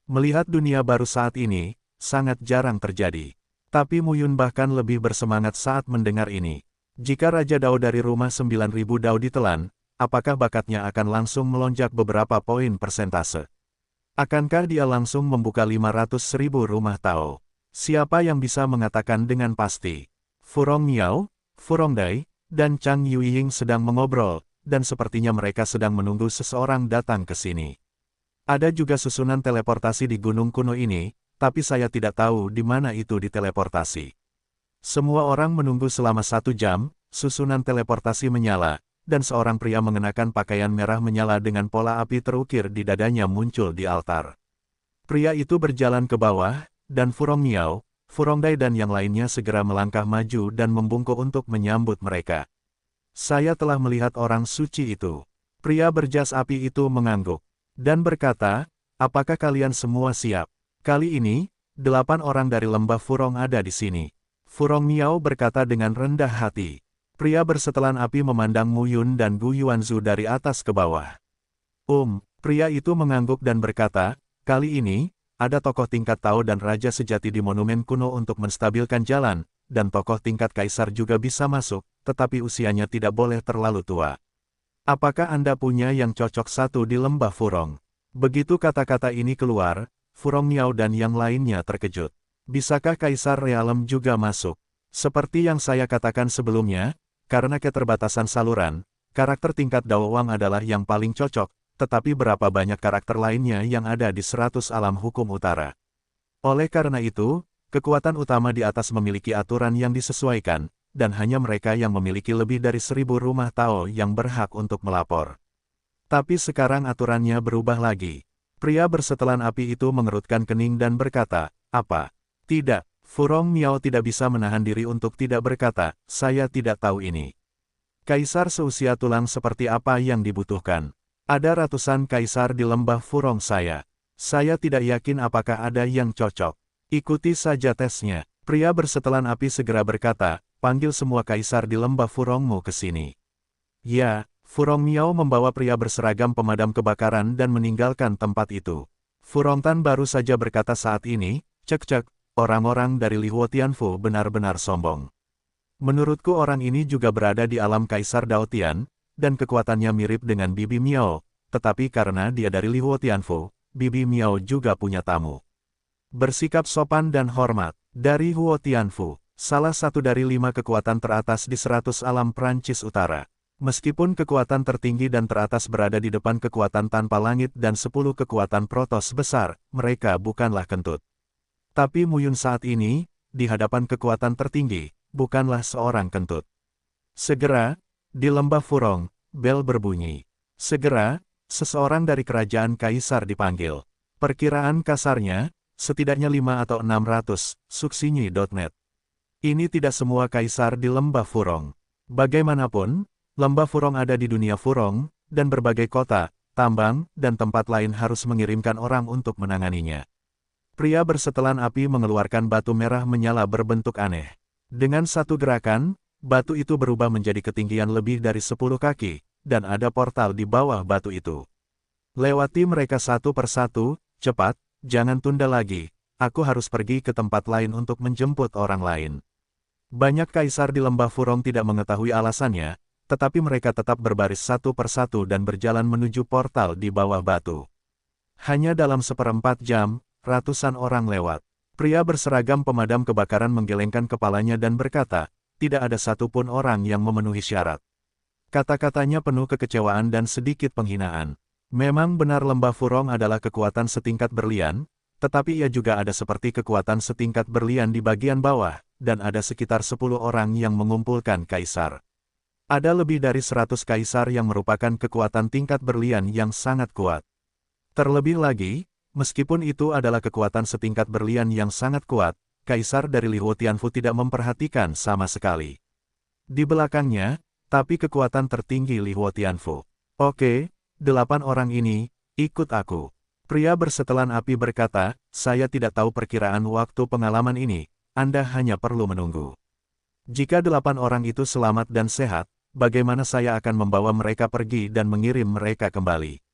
melihat dunia baru saat ini, sangat jarang terjadi. Tapi Muyun bahkan lebih bersemangat saat mendengar ini. Jika Raja Dao dari rumah 9.000 Dao ditelan, apakah bakatnya akan langsung melonjak beberapa poin persentase? Akankah dia langsung membuka 500.000 rumah Tao? Siapa yang bisa mengatakan dengan pasti? Furong Miao, Furong Dai, dan Chang Yueying sedang mengobrol, dan sepertinya mereka sedang menunggu seseorang datang ke sini. Ada juga susunan teleportasi di gunung kuno ini, tapi saya tidak tahu di mana itu diteleportasi. Semua orang menunggu selama 1 jam, susunan teleportasi menyala, dan seorang pria mengenakan pakaian merah menyala dengan pola api terukir di dadanya muncul di altar. Pria itu berjalan ke bawah, dan Furong Miao, Furong Dai dan yang lainnya segera melangkah maju dan membungkuk untuk menyambut mereka. Saya telah melihat orang suci itu. Pria berjas api itu mengangguk, dan berkata, apakah kalian semua siap? Kali ini, 8 orang dari lembah Furong ada di sini. Furong Miao berkata dengan rendah hati. Pria bersetelan api memandang Muyun dan Gu Yuanzu dari atas ke bawah. Pria itu mengangguk dan berkata, kali ini, ada tokoh tingkat Tao dan Raja sejati di monumen kuno untuk menstabilkan jalan, dan tokoh tingkat Kaisar juga bisa masuk, tetapi usianya tidak boleh terlalu tua. Apakah Anda punya yang cocok satu di lembah Furong? Begitu kata-kata ini keluar, Furong Miao dan yang lainnya terkejut. Bisakah Kaisar Realem juga masuk? Seperti yang saya katakan sebelumnya, karena keterbatasan saluran, karakter tingkat Dao Wang adalah yang paling cocok, tetapi berapa banyak karakter lainnya yang ada di 100 alam hukum utara. Oleh karena itu, kekuatan utama di atas memiliki aturan yang disesuaikan, dan hanya mereka yang memiliki lebih dari 1000 rumah Tao yang berhak untuk melapor. Tapi sekarang aturannya berubah lagi. Pria bersetelan api itu mengerutkan kening dan berkata, "Apa? Tidak." Furong Miao tidak bisa menahan diri untuk tidak berkata, "Saya tidak tahu ini. Kaisar seusia tulang seperti apa yang dibutuhkan? Ada ratusan kaisar di lembah Furong saya. Saya tidak yakin apakah ada yang cocok. Ikuti saja tesnya." Pria bersetelan api segera berkata, "Panggil semua kaisar di lembah Furongmu ke sini." Ya, Furong Miao membawa pria berseragam pemadam kebakaran dan meninggalkan tempat itu. Furong Tan baru saja berkata saat ini, "Cek-cek, orang-orang dari Li Huotianfu benar-benar sombong. Menurutku orang ini juga berada di alam Kaisar Daotian, dan kekuatannya mirip dengan Bibi Miao, tetapi karena dia dari Li Huotianfu, Bibi Miao juga punya tamu. Bersikap sopan dan hormat." Dari Huotianfu, salah satu dari 5 kekuatan teratas di 100 alam Prancis Utara. Meskipun kekuatan tertinggi dan teratas berada di depan kekuatan tanpa langit dan 10 kekuatan protos besar, mereka bukanlah kentut. Tapi Muyun saat ini, di hadapan kekuatan tertinggi, bukanlah seorang kentut. Segera, di lembah Furong, bel berbunyi. Segera, seseorang dari kerajaan kaisar dipanggil. Perkiraan kasarnya, setidaknya 5 atau 600, Suxinyi.net. Ini tidak semua kaisar di lembah Furong. Bagaimanapun, lembah Furong ada di dunia Furong, dan berbagai kota, tambang, dan tempat lain harus mengirimkan orang untuk menanganinya. Pria bersetelan api mengeluarkan batu merah menyala berbentuk aneh. Dengan satu gerakan, batu itu berubah menjadi ketinggian lebih dari 10 kaki, dan ada portal di bawah batu itu. Lewati mereka satu persatu, cepat, jangan tunda lagi, aku harus pergi ke tempat lain untuk menjemput orang lain. Banyak kaisar di lembah Furong tidak mengetahui alasannya, tetapi mereka tetap berbaris satu persatu dan berjalan menuju portal di bawah batu. Hanya dalam 1/4 jam, ratusan orang lewat. Pria berseragam pemadam kebakaran menggelengkan kepalanya dan berkata, "Tidak ada satupun orang yang memenuhi syarat." Kata-katanya penuh kekecewaan dan sedikit penghinaan. Memang benar lembah Furong adalah kekuatan setingkat berlian, tetapi ia juga ada seperti kekuatan setingkat berlian di bagian bawah, dan ada sekitar 10 orang yang mengumpulkan kaisar. Ada lebih dari 100 kaisar yang merupakan kekuatan tingkat berlian yang sangat kuat. Terlebih lagi, meskipun itu adalah kekuatan setingkat berlian yang sangat kuat, kaisar dari Li Huotianfu tidak memperhatikan sama sekali. Di belakangnya, tapi kekuatan tertinggi Li Huotianfu. "Oke, 8 orang ini, ikut aku." Pria bersetelan api berkata, "Saya tidak tahu perkiraan waktu pengalaman ini, Anda hanya perlu menunggu. Jika 8 orang itu selamat dan sehat, bagaimana saya akan membawa mereka pergi dan mengirim mereka kembali?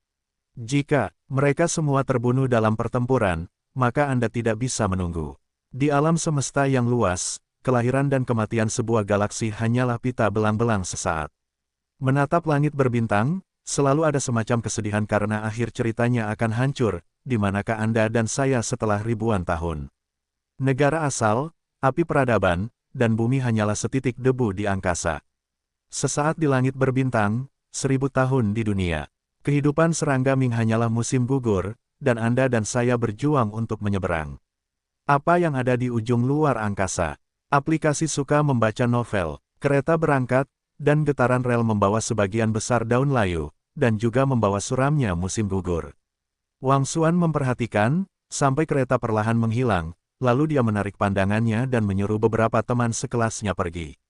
Jika mereka semua terbunuh dalam pertempuran, maka Anda tidak bisa menunggu. Di alam semesta yang luas, kelahiran dan kematian sebuah galaksi hanyalah pita belang-belang sesaat. Menatap langit berbintang, selalu ada semacam kesedihan karena akhir ceritanya akan hancur, di manakah Anda dan saya setelah ribuan tahun? Negara asal, api peradaban, dan bumi hanyalah setitik debu di angkasa. Sesaat di langit berbintang, 1000 tahun di dunia. Kehidupan serangga Ming hanyalah musim gugur, dan Anda dan saya berjuang untuk menyeberang. Apa yang ada di ujung luar angkasa? Aplikasi suka membaca novel, kereta berangkat, dan getaran rel membawa sebagian besar daun layu, dan juga membawa suramnya musim gugur. Wang Xuan memperhatikan, sampai kereta perlahan menghilang, lalu dia menarik pandangannya dan menyuruh beberapa teman sekelasnya pergi.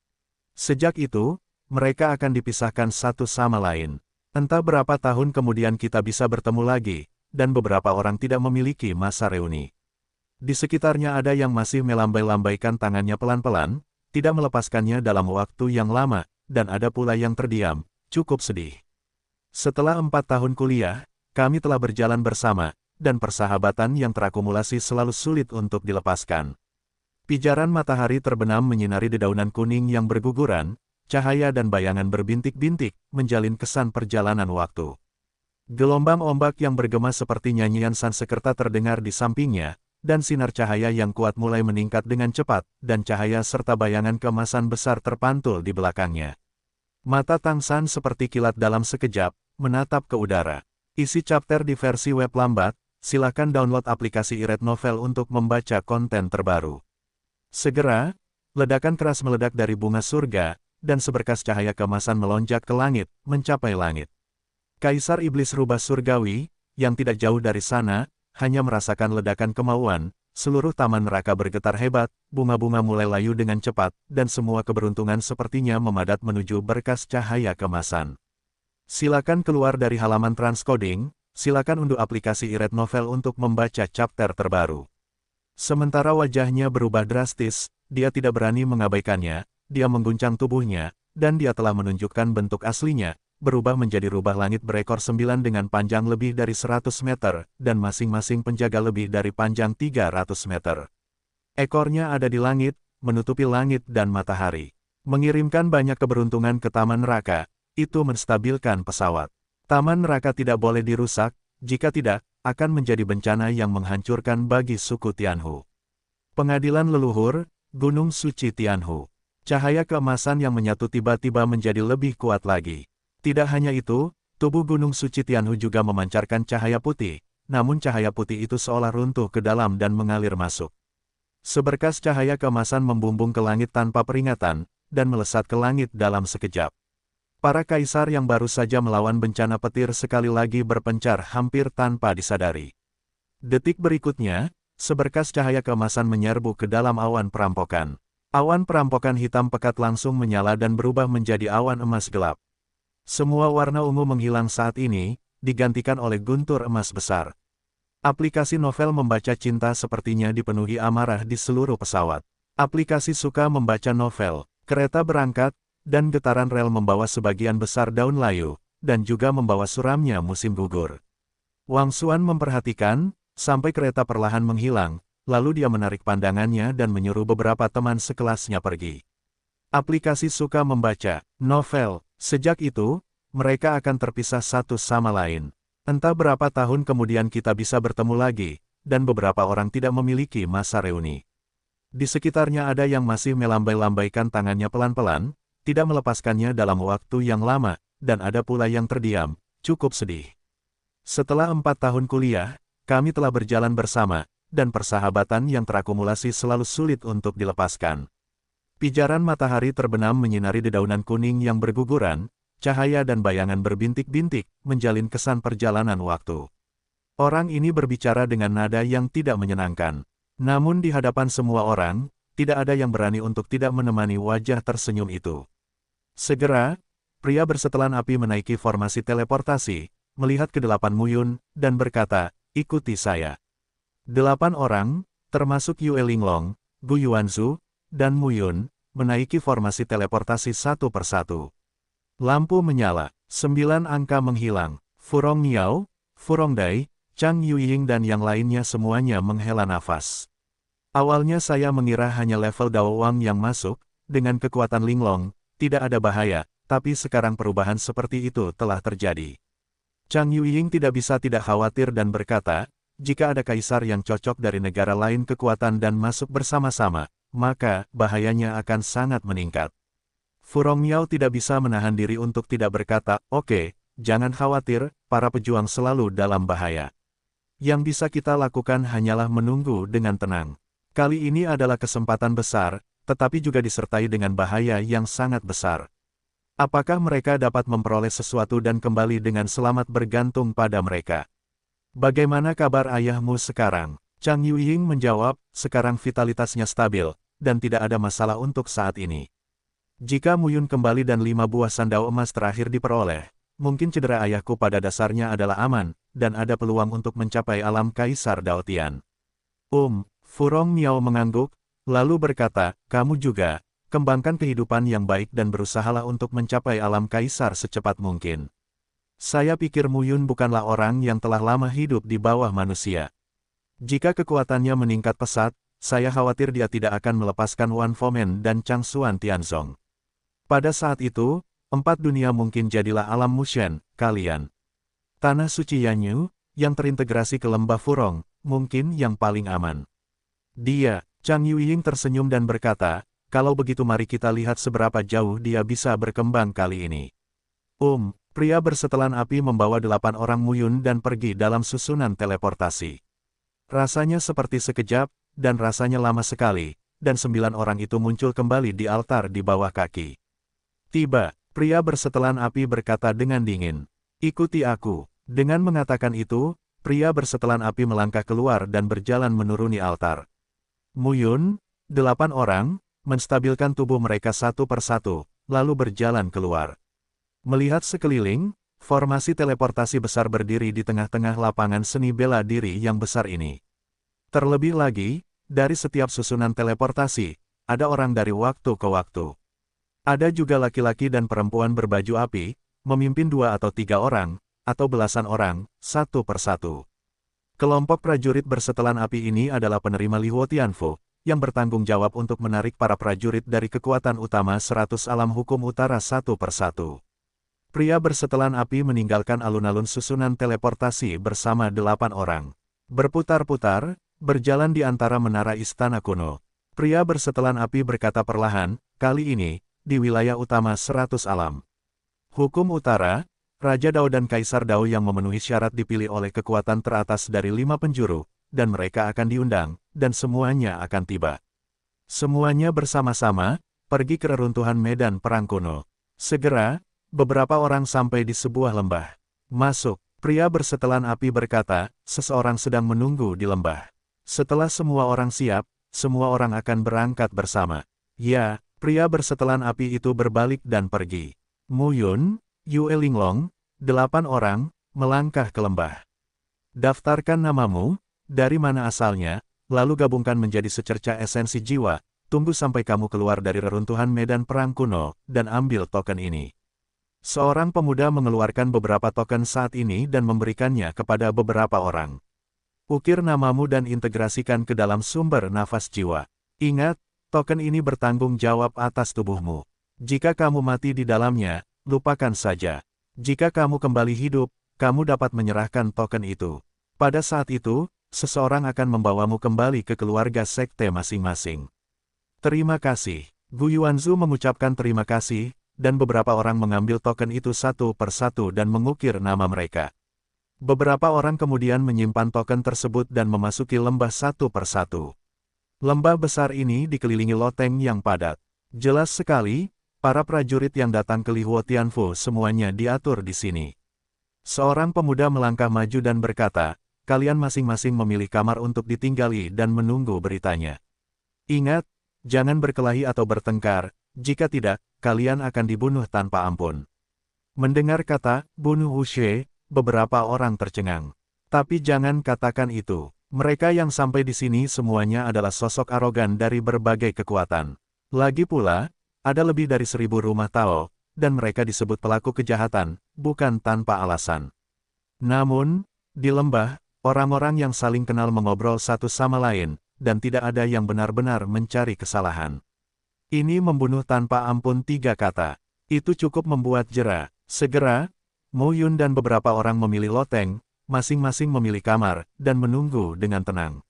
Sejak itu, mereka akan dipisahkan satu sama lain. Entah berapa tahun kemudian kita bisa bertemu lagi, dan beberapa orang tidak memiliki masa reuni. Di sekitarnya ada yang masih melambai-lambaikan tangannya pelan-pelan, tidak melepaskannya dalam waktu yang lama, dan ada pula yang terdiam, cukup sedih. Setelah 4 tahun kuliah, kami telah berjalan bersama, dan persahabatan yang terakumulasi selalu sulit untuk dilepaskan. Pijaran matahari terbenam menyinari dedaunan kuning yang berguguran, cahaya dan bayangan berbintik-bintik, menjalin kesan perjalanan waktu. Gelombang ombak yang bergema seperti nyanyian Sansekerta terdengar di sampingnya, dan sinar cahaya yang kuat mulai meningkat dengan cepat, dan cahaya serta bayangan keemasan besar terpantul di belakangnya. Mata Tang San seperti kilat dalam sekejap, menatap ke udara. Isi chapter di versi web lambat, silakan download aplikasi iRead Novel untuk membaca konten terbaru. Segera, Ledakan keras meledak dari bunga surga, dan seberkas cahaya keemasan melonjak ke langit, mencapai langit. Kaisar Iblis Rubah Surgawi, yang tidak jauh dari sana, hanya merasakan ledakan kemauan, seluruh taman neraka bergetar hebat, bunga-bunga mulai layu dengan cepat, dan semua keberuntungan sepertinya memadat menuju berkas cahaya keemasan. Silakan keluar dari halaman transcoding, silakan unduh aplikasi iRead Novel untuk membaca chapter terbaru. Sementara wajahnya berubah drastis, dia tidak berani mengabaikannya, dia mengguncang tubuhnya, dan dia telah menunjukkan bentuk aslinya, berubah menjadi rubah langit berekor 9 dengan panjang lebih dari 100 meter, dan masing-masing penjaga lebih dari panjang 300 meter. Ekornya ada di langit, menutupi langit dan matahari. Mengirimkan banyak keberuntungan ke Taman Neraka, itu menstabilkan pesawat. Taman Neraka tidak boleh dirusak, jika tidak, akan menjadi bencana yang menghancurkan bagi suku Tianhu. Pengadilan leluhur, Gunung Suci Tianhu. Cahaya keemasan yang menyatu tiba-tiba menjadi lebih kuat lagi. Tidak hanya itu, tubuh Gunung Suci Tianhu juga memancarkan cahaya putih, namun cahaya putih itu seolah runtuh ke dalam dan mengalir masuk. Seberkas cahaya keemasan membumbung ke langit tanpa peringatan, dan melesat ke langit dalam sekejap. Para kaisar yang baru saja melawan bencana petir sekali lagi berpencar hampir tanpa disadari. Detik berikutnya, seberkas cahaya keemasan menyerbu ke dalam awan perampokan. Awan perampokan hitam pekat langsung menyala dan berubah menjadi awan emas gelap. Semua warna ungu menghilang saat ini, digantikan oleh guntur emas besar. Aplikasi novel membaca cinta sepertinya dipenuhi amarah di seluruh pesawat. Aplikasi suka membaca novel, kereta berangkat, dan getaran rel membawa sebagian besar daun layu, dan juga membawa suramnya musim gugur. Wang Xuan memperhatikan, sampai kereta perlahan menghilang, lalu dia menarik pandangannya dan menyuruh beberapa teman sekelasnya pergi. Aplikasi suka membaca novel. Sejak itu, mereka akan terpisah satu sama lain. Entah berapa tahun kemudian kita bisa bertemu lagi, dan beberapa orang tidak memiliki masa reuni. Di sekitarnya ada yang masih melambai-lambaikan tangannya pelan-pelan, tidak melepaskannya dalam waktu yang lama, dan ada pula yang terdiam, cukup sedih. Setelah 4 tahun kuliah, kami telah berjalan bersama, dan persahabatan yang terakumulasi selalu sulit untuk dilepaskan. Pijaran matahari terbenam menyinari dedaunan kuning yang berguguran, cahaya dan bayangan berbintik-bintik, menjalin kesan perjalanan waktu. Orang ini berbicara dengan nada yang tidak menyenangkan. Namun di hadapan semua orang, tidak ada yang berani untuk tidak menemani wajah tersenyum itu. Segera, pria bersetelan api menaiki formasi teleportasi, melihat ke-8 Muyun, dan berkata, "Ikuti saya." 8 orang, termasuk Yue Linglong, Gu Yuanzu, dan Muyun, menaiki formasi teleportasi satu persatu. Lampu menyala, 9 angka menghilang, Furong Niao, Furong Dai, Chang Yuying dan yang lainnya semuanya menghela nafas. Awalnya saya mengira hanya level Dao Wang yang masuk, dengan kekuatan Linglong, tidak ada bahaya, tapi sekarang perubahan seperti itu telah terjadi. Chang Yuying tidak bisa tidak khawatir dan berkata, jika ada kaisar yang cocok dari negara lain kekuatan dan masuk bersama-sama, maka bahayanya akan sangat meningkat. Furong Miao tidak bisa menahan diri untuk tidak berkata, "Oke, jangan khawatir, para pejuang selalu dalam bahaya. Yang bisa kita lakukan hanyalah menunggu dengan tenang. Kali ini adalah kesempatan besar, tetapi juga disertai dengan bahaya yang sangat besar. Apakah mereka dapat memperoleh sesuatu dan kembali dengan selamat bergantung pada mereka." "Bagaimana kabar ayahmu sekarang?" Chang Yuying menjawab, "Sekarang vitalitasnya stabil, dan tidak ada masalah untuk saat ini. Jika Muyun kembali dan 5 buah sandau emas terakhir diperoleh, mungkin cedera ayahku pada dasarnya adalah aman, dan ada peluang untuk mencapai alam Kaisar Daotian." Furong Miao mengangguk, lalu berkata, "Kamu juga, kembangkan kehidupan yang baik dan berusahalah untuk mencapai alam Kaisar secepat mungkin. Saya pikir Muyun bukanlah orang yang telah lama hidup di bawah manusia. Jika kekuatannya meningkat pesat, saya khawatir dia tidak akan melepaskan Wan Fomen dan Chang Xuan Tianzong. Pada saat itu, 4 dunia mungkin jadilah alam Mushen, kalian. Tanah suci Yanyu, yang terintegrasi ke lembah Furong, mungkin yang paling aman." Dia, Chang Yuying tersenyum dan berkata, "Kalau begitu mari kita lihat seberapa jauh dia bisa berkembang kali ini." Pria bersetelan api membawa 8 orang Muyun dan pergi dalam susunan teleportasi. Rasanya seperti sekejap, dan rasanya lama sekali, dan 9 orang itu muncul kembali di altar di bawah kaki. Tiba, pria bersetelan api berkata dengan dingin, "Ikuti aku." Dengan mengatakan itu, pria bersetelan api melangkah keluar dan berjalan menuruni altar. Muyun, 8 orang, menstabilkan tubuh mereka satu persatu, lalu berjalan keluar. Melihat sekeliling, formasi teleportasi besar berdiri di tengah-tengah lapangan seni bela diri yang besar ini. Terlebih lagi, dari setiap susunan teleportasi, ada orang dari waktu ke waktu. Ada juga laki-laki dan perempuan berbaju api, memimpin 2 atau 3 orang, atau belasan orang, satu persatu. Kelompok prajurit bersetelan api ini adalah penerima Li Huotianfu, yang bertanggung jawab untuk menarik para prajurit dari kekuatan utama 100 alam hukum utara satu persatu. Pria bersetelan api meninggalkan alun-alun susunan teleportasi bersama 8 orang. Berputar-putar, berjalan di antara menara istana kuno. Pria bersetelan api berkata perlahan, kali ini, di wilayah utama 100 alam. Hukum utara, Raja Dao dan Kaisar Dao yang memenuhi syarat dipilih oleh kekuatan teratas dari 5 penjuru, dan mereka akan diundang, dan semuanya akan tiba. Semuanya bersama-sama, pergi ke reruntuhan medan perang kuno. Segera, beberapa orang sampai di sebuah lembah. Masuk, pria bersetelan api berkata, seseorang sedang menunggu di lembah. Setelah semua orang siap, semua orang akan berangkat bersama. Ya, pria bersetelan api itu berbalik dan pergi. Muyun, Yue Linglong, 8 orang, melangkah ke lembah. Daftarkan namamu, dari mana asalnya, lalu gabungkan menjadi secerca esensi jiwa, tunggu sampai kamu keluar dari reruntuhan medan perang kuno, dan ambil token ini. Seorang pemuda mengeluarkan beberapa token saat ini dan memberikannya kepada beberapa orang. Ukir namamu dan integrasikan ke dalam sumber nafas jiwa. Ingat, token ini bertanggung jawab atas tubuhmu. Jika kamu mati di dalamnya, lupakan saja. Jika kamu kembali hidup, kamu dapat menyerahkan token itu. Pada saat itu, seseorang akan membawamu kembali ke keluarga sekte masing-masing. Terima kasih. Gu Yuanzu mengucapkan terima kasih, dan beberapa orang mengambil token itu satu persatu dan mengukir nama mereka. Beberapa orang kemudian menyimpan token tersebut dan memasuki lembah satu persatu. Lembah besar ini dikelilingi loteng yang padat. Jelas sekali, para prajurit yang datang ke Li Huotianfu semuanya diatur di sini. Seorang pemuda melangkah maju dan berkata, kalian masing-masing memilih kamar untuk ditinggali dan menunggu beritanya. Ingat, jangan berkelahi atau bertengkar, jika tidak, kalian akan dibunuh tanpa ampun. Mendengar kata, bunuh Wushe, beberapa orang tercengang. Tapi jangan katakan itu. Mereka yang sampai di sini semuanya adalah sosok arogan dari berbagai kekuatan. Lagi pula, ada lebih dari 1000 rumah Tao, dan mereka disebut pelaku kejahatan, bukan tanpa alasan. Namun, di lembah, orang-orang yang saling kenal mengobrol satu sama lain, dan tidak ada yang benar-benar mencari kesalahan. Ini membunuh tanpa ampun 3 kata. Itu cukup membuat jera. Segera, Mo Yun dan beberapa orang memilih loteng, masing-masing memilih kamar, dan menunggu dengan tenang.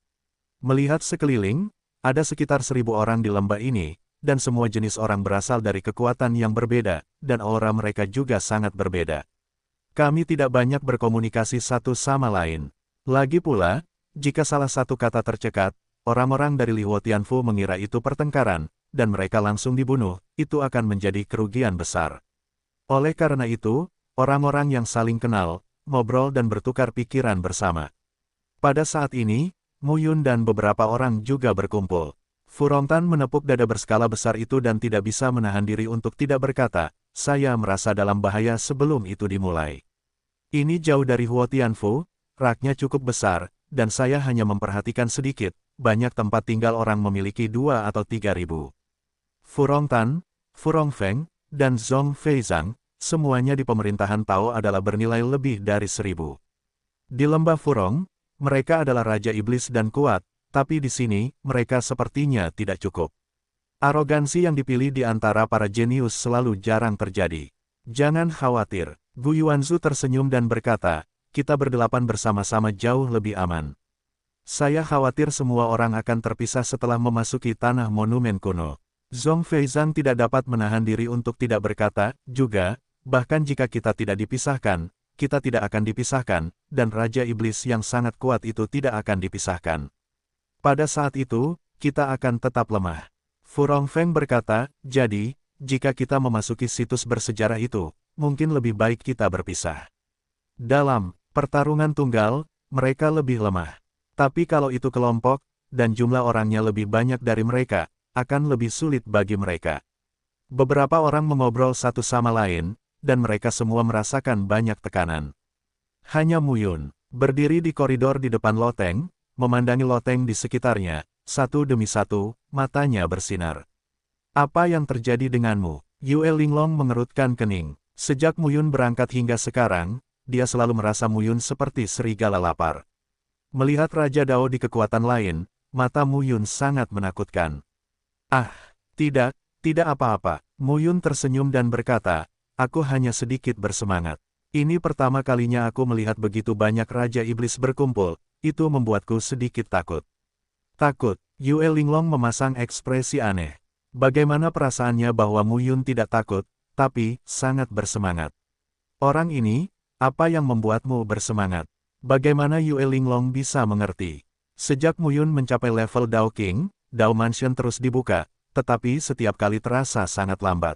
Melihat sekeliling, ada sekitar 1000 orang di lembah ini, dan semua jenis orang berasal dari kekuatan yang berbeda, dan aura mereka juga sangat berbeda. Kami tidak banyak berkomunikasi satu sama lain. Lagi pula, jika salah satu kata tercekat, orang-orang dari Li Huotianfu mengira itu pertengkaran, dan mereka langsung dibunuh, itu akan menjadi kerugian besar. Oleh karena itu, orang-orang yang saling kenal, ngobrol dan bertukar pikiran bersama. Pada saat ini, Mo Yun dan beberapa orang juga berkumpul. Furontan menepuk dada berskala besar itu dan tidak bisa menahan diri untuk tidak berkata, saya merasa dalam bahaya sebelum itu dimulai. Ini jauh dari Huotianfu, raknya cukup besar, dan saya hanya memperhatikan sedikit, banyak tempat tinggal orang memiliki 2 atau 3.000. Furontan, Furongfeng, dan Zhong Feizang, semuanya di pemerintahan Tao adalah bernilai lebih dari 1000. Di lembah Furong, mereka adalah Raja Iblis dan kuat, tapi di sini, mereka sepertinya tidak cukup. Arogansi yang dipilih di antara para jenius selalu jarang terjadi. Jangan khawatir, Gu Yuanzu tersenyum dan berkata, kita berdelapan bersama-sama jauh lebih aman. Saya khawatir semua orang akan terpisah setelah memasuki tanah monumen kuno. Zhong Feizang tidak dapat menahan diri untuk tidak berkata, juga, bahkan jika kita tidak dipisahkan, kita tidak akan dipisahkan, dan Raja Iblis yang sangat kuat itu tidak akan dipisahkan. Pada saat itu, kita akan tetap lemah. Fu Rongfeng berkata, jadi, jika kita memasuki situs bersejarah itu, mungkin lebih baik kita berpisah. Dalam pertarungan tunggal, mereka lebih lemah. Tapi kalau itu kelompok, dan jumlah orangnya lebih banyak dari mereka, akan lebih sulit bagi mereka. Beberapa orang mengobrol satu sama lain, dan mereka semua merasakan banyak tekanan. Hanya Mu Yun, berdiri di koridor di depan loteng, memandangi loteng di sekitarnya, satu demi satu, matanya bersinar. Apa yang terjadi denganmu? Yue Linglong mengerutkan kening. Sejak Mu Yun berangkat hingga sekarang, dia selalu merasa Mu Yun seperti serigala lapar. Melihat Raja Dao di kekuatan lain, mata Mu Yun sangat menakutkan. Ah, tidak apa-apa. Mu Yun tersenyum dan berkata, aku hanya sedikit bersemangat. Ini pertama kalinya aku melihat begitu banyak Raja Iblis berkumpul, itu membuatku sedikit takut. Takut, Yue Linglong memasang ekspresi aneh. Bagaimana perasaannya bahwa Mu Yun tidak takut, tapi sangat bersemangat. Orang ini, apa yang membuatmu bersemangat? Bagaimana Yue Linglong bisa mengerti? Sejak Mu Yun mencapai level Dao King, Dao Mansion terus dibuka, tetapi setiap kali terasa sangat lambat.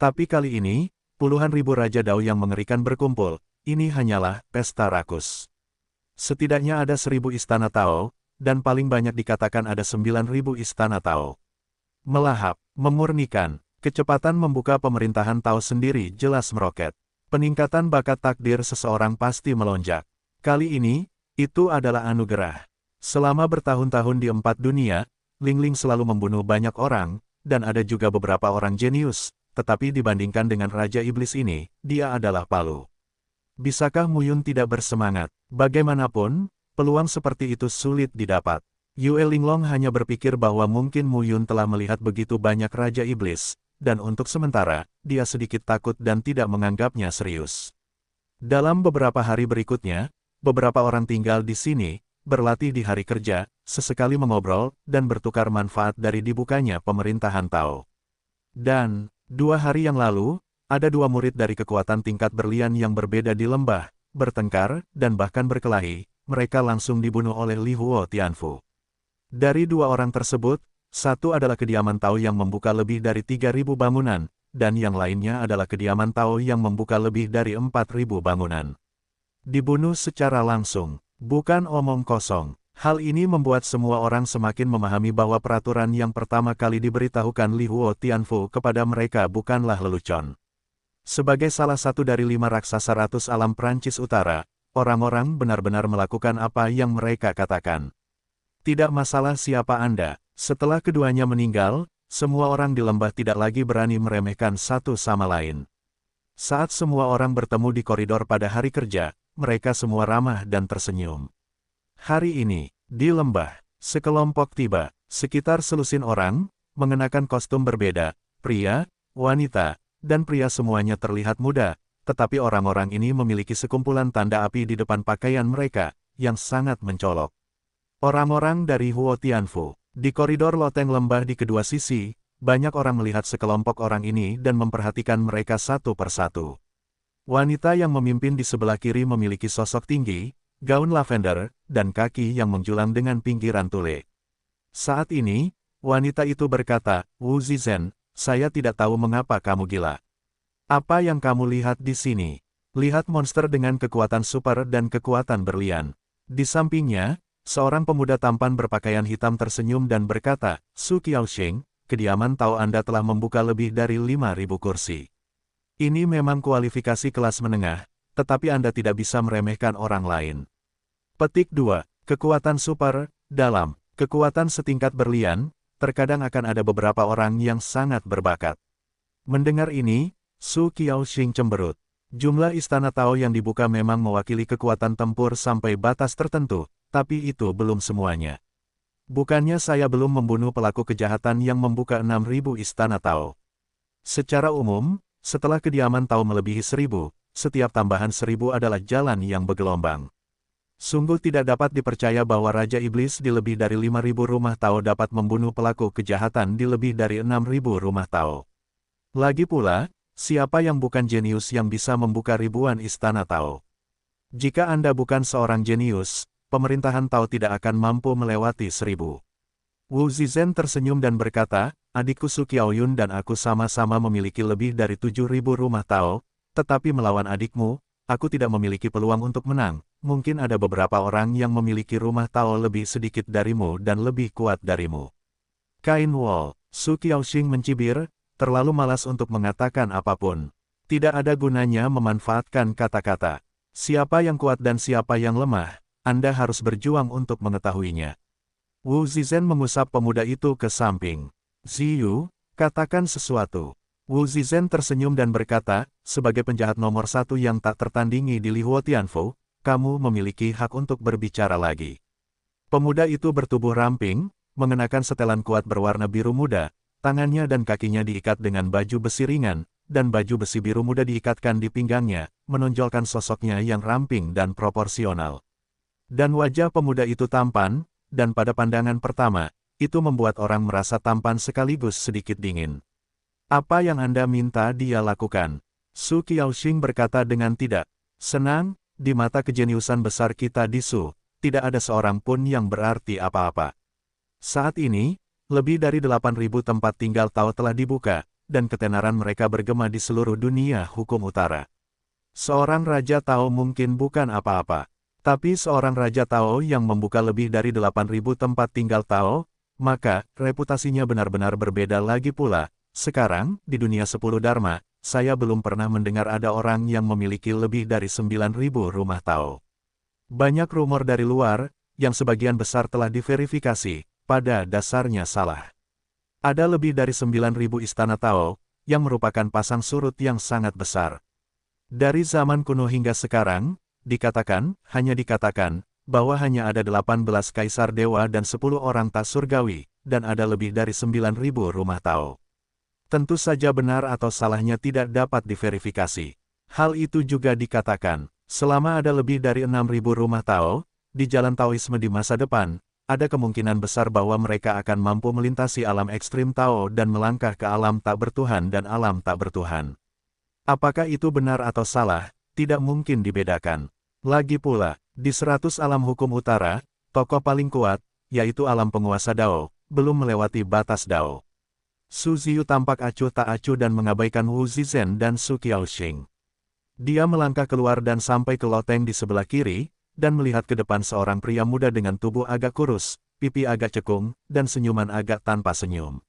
Tapi kali ini, puluhan ribu Raja Dao yang mengerikan berkumpul, ini hanyalah pesta rakus. Setidaknya ada 1000 istana Tao, dan paling banyak dikatakan ada 9000 istana Tao. Melahap, memurnikan, kecepatan membuka pemerintahan Tao sendiri jelas meroket. Peningkatan bakat takdir seseorang pasti melonjak. Kali ini, itu adalah anugerah. Selama bertahun-tahun di 4 dunia, Ling Ling selalu membunuh banyak orang, dan ada juga beberapa orang jenius, tetapi dibandingkan dengan Raja Iblis ini, dia adalah palu. Bisakah Mu Yun tidak bersemangat? Bagaimanapun, peluang seperti itu sulit didapat. Yue Linglong hanya berpikir bahwa mungkin Mu Yun telah melihat begitu banyak Raja Iblis, dan untuk sementara, dia sedikit takut dan tidak menganggapnya serius. Dalam beberapa hari berikutnya, beberapa orang tinggal di sini, berlatih di hari kerja, sesekali mengobrol, dan bertukar manfaat dari dibukanya pemerintahan Tao. Dan, 2 hari yang lalu, ada 2 murid dari kekuatan tingkat berlian yang berbeda di lembah, bertengkar, dan bahkan berkelahi, mereka langsung dibunuh oleh Li Huo Tianfu. Dari 2 orang tersebut, satu adalah kediaman Tao yang membuka lebih dari 3000 bangunan, dan yang lainnya adalah kediaman Tao yang membuka lebih dari 4000 bangunan. Dibunuh secara langsung. Bukan omong kosong. Hal ini membuat semua orang semakin memahami bahwa peraturan yang pertama kali diberitahukan Li Huo Tianfu kepada mereka bukanlah lelucon. Sebagai salah satu dari 5 raksasa ratus alam Prancis Utara, orang-orang benar-benar melakukan apa yang mereka katakan. Tidak masalah siapa Anda, setelah keduanya meninggal, semua orang di lembah tidak lagi berani meremehkan satu sama lain. Saat semua orang bertemu di koridor pada hari kerja, mereka semua ramah dan tersenyum. Hari ini, di lembah, sekelompok tiba, sekitar selusin orang, mengenakan kostum berbeda, pria, wanita, dan pria semuanya terlihat muda, tetapi orang-orang ini memiliki sekumpulan tanda api di depan pakaian mereka, yang sangat mencolok. Orang-orang dari Huo Tianfu, di koridor loteng lembah di kedua sisi, banyak orang melihat sekelompok orang ini dan memperhatikan mereka satu persatu. Wanita yang memimpin di sebelah kiri memiliki sosok tinggi, gaun lavender, dan kaki yang menjulang dengan pinggiran tule. Saat ini, wanita itu berkata, Wu Zizhen, saya tidak tahu mengapa kamu gila. Apa yang kamu lihat di sini? Lihat monster dengan kekuatan super dan kekuatan berlian. Di sampingnya, seorang pemuda tampan berpakaian hitam tersenyum dan berkata, Su Qiaoxing, kediaman Tao Anda telah membuka lebih dari 5.000 kursi. Ini memang kualifikasi kelas menengah, tetapi Anda tidak bisa meremehkan orang lain. Petik 2. Kekuatan super, dalam, kekuatan setingkat berlian, terkadang akan ada beberapa orang yang sangat berbakat. Mendengar ini, Su Qiaoxing cemberut. Jumlah istana Tao yang dibuka memang mewakili kekuatan tempur sampai batas tertentu, tapi itu belum semuanya. Bukannya saya belum membunuh pelaku kejahatan yang membuka 6.000 istana Tao. Secara umum, setelah kediaman Tao melebihi 1000, setiap tambahan 1000 adalah jalan yang bergelombang. Sungguh tidak dapat dipercaya bahwa Raja Iblis di lebih dari 5.000 rumah Tao dapat membunuh pelaku kejahatan di lebih dari 6.000 rumah Tao. Lagi pula, siapa yang bukan jenius yang bisa membuka ribuan istana Tao? Jika Anda bukan seorang jenius, pemerintahan Tao tidak akan mampu melewati 1000. Wu Zizhen tersenyum dan berkata, adikku Su Qiaoyun dan aku sama-sama memiliki lebih dari 7.000 rumah Tao, tetapi melawan adikmu, aku tidak memiliki peluang untuk menang. Mungkin ada beberapa orang yang memiliki rumah Tao lebih sedikit darimu dan lebih kuat darimu. Kain Wall, Su Qiaoxing mencibir, terlalu malas untuk mengatakan apapun. Tidak ada gunanya memanfaatkan kata-kata. Siapa yang kuat dan siapa yang lemah, Anda harus berjuang untuk mengetahuinya. Wu Zizhen mengusap pemuda itu ke samping. Ziyu, katakan sesuatu. Wu Zizhen tersenyum dan berkata, sebagai penjahat nomor 1 yang tak tertandingi di Lihuo Tianfu, kamu memiliki hak untuk berbicara lagi. Pemuda itu bertubuh ramping, mengenakan setelan kuat berwarna biru muda, tangannya dan kakinya diikat dengan baju besi ringan, dan baju besi biru muda diikatkan di pinggangnya, menonjolkan sosoknya yang ramping dan proporsional. Dan wajah pemuda itu tampan, dan pada pandangan pertama, itu membuat orang merasa tampan sekaligus sedikit dingin. Apa yang Anda minta dia lakukan? Su Qiaoxing berkata dengan tidak senang, di mata kejeniusan besar kita di Su, tidak ada seorang pun yang berarti apa-apa. Saat ini, lebih dari 8.000 tempat tinggal Tao telah dibuka, dan ketenaran mereka bergema di seluruh dunia hukum utara. Seorang Raja Tao mungkin bukan apa-apa. Tapi seorang Raja Tao yang membuka lebih dari 8.000 tempat tinggal Tao, maka reputasinya benar-benar berbeda lagi pula. Sekarang, di dunia 10 Dharma, saya belum pernah mendengar ada orang yang memiliki lebih dari 9.000 rumah Tao. Banyak rumor dari luar, yang sebagian besar telah diverifikasi, pada dasarnya salah. Ada lebih dari 9.000 istana Tao, yang merupakan pasang surut yang sangat besar. Dari zaman kuno hingga sekarang, hanya dikatakan, bahwa hanya ada 18 kaisar dewa dan 10 orang tak surgawi, dan ada lebih dari 9.000 rumah Tao. Tentu saja benar atau salahnya tidak dapat diverifikasi. Hal itu juga dikatakan, selama ada lebih dari 6.000 rumah Tao, di jalan Taoisme di masa depan, ada kemungkinan besar bahwa mereka akan mampu melintasi alam ekstrim Tao dan melangkah ke alam tak bertuhan dan alam tak bertuhan. Apakah itu benar atau salah? Tidak mungkin dibedakan. Lagi pula, di 100 alam hukum utara, tokoh paling kuat, yaitu alam penguasa Dao, belum melewati batas Dao. Su Ziyu tampak acuh tak acuh dan mengabaikan Wu Zizhen dan Su Qiaoxing. Dia melangkah keluar dan sampai ke loteng di sebelah kiri, dan melihat ke depan seorang pria muda dengan tubuh agak kurus, pipi agak cekung, dan senyuman agak tanpa senyum.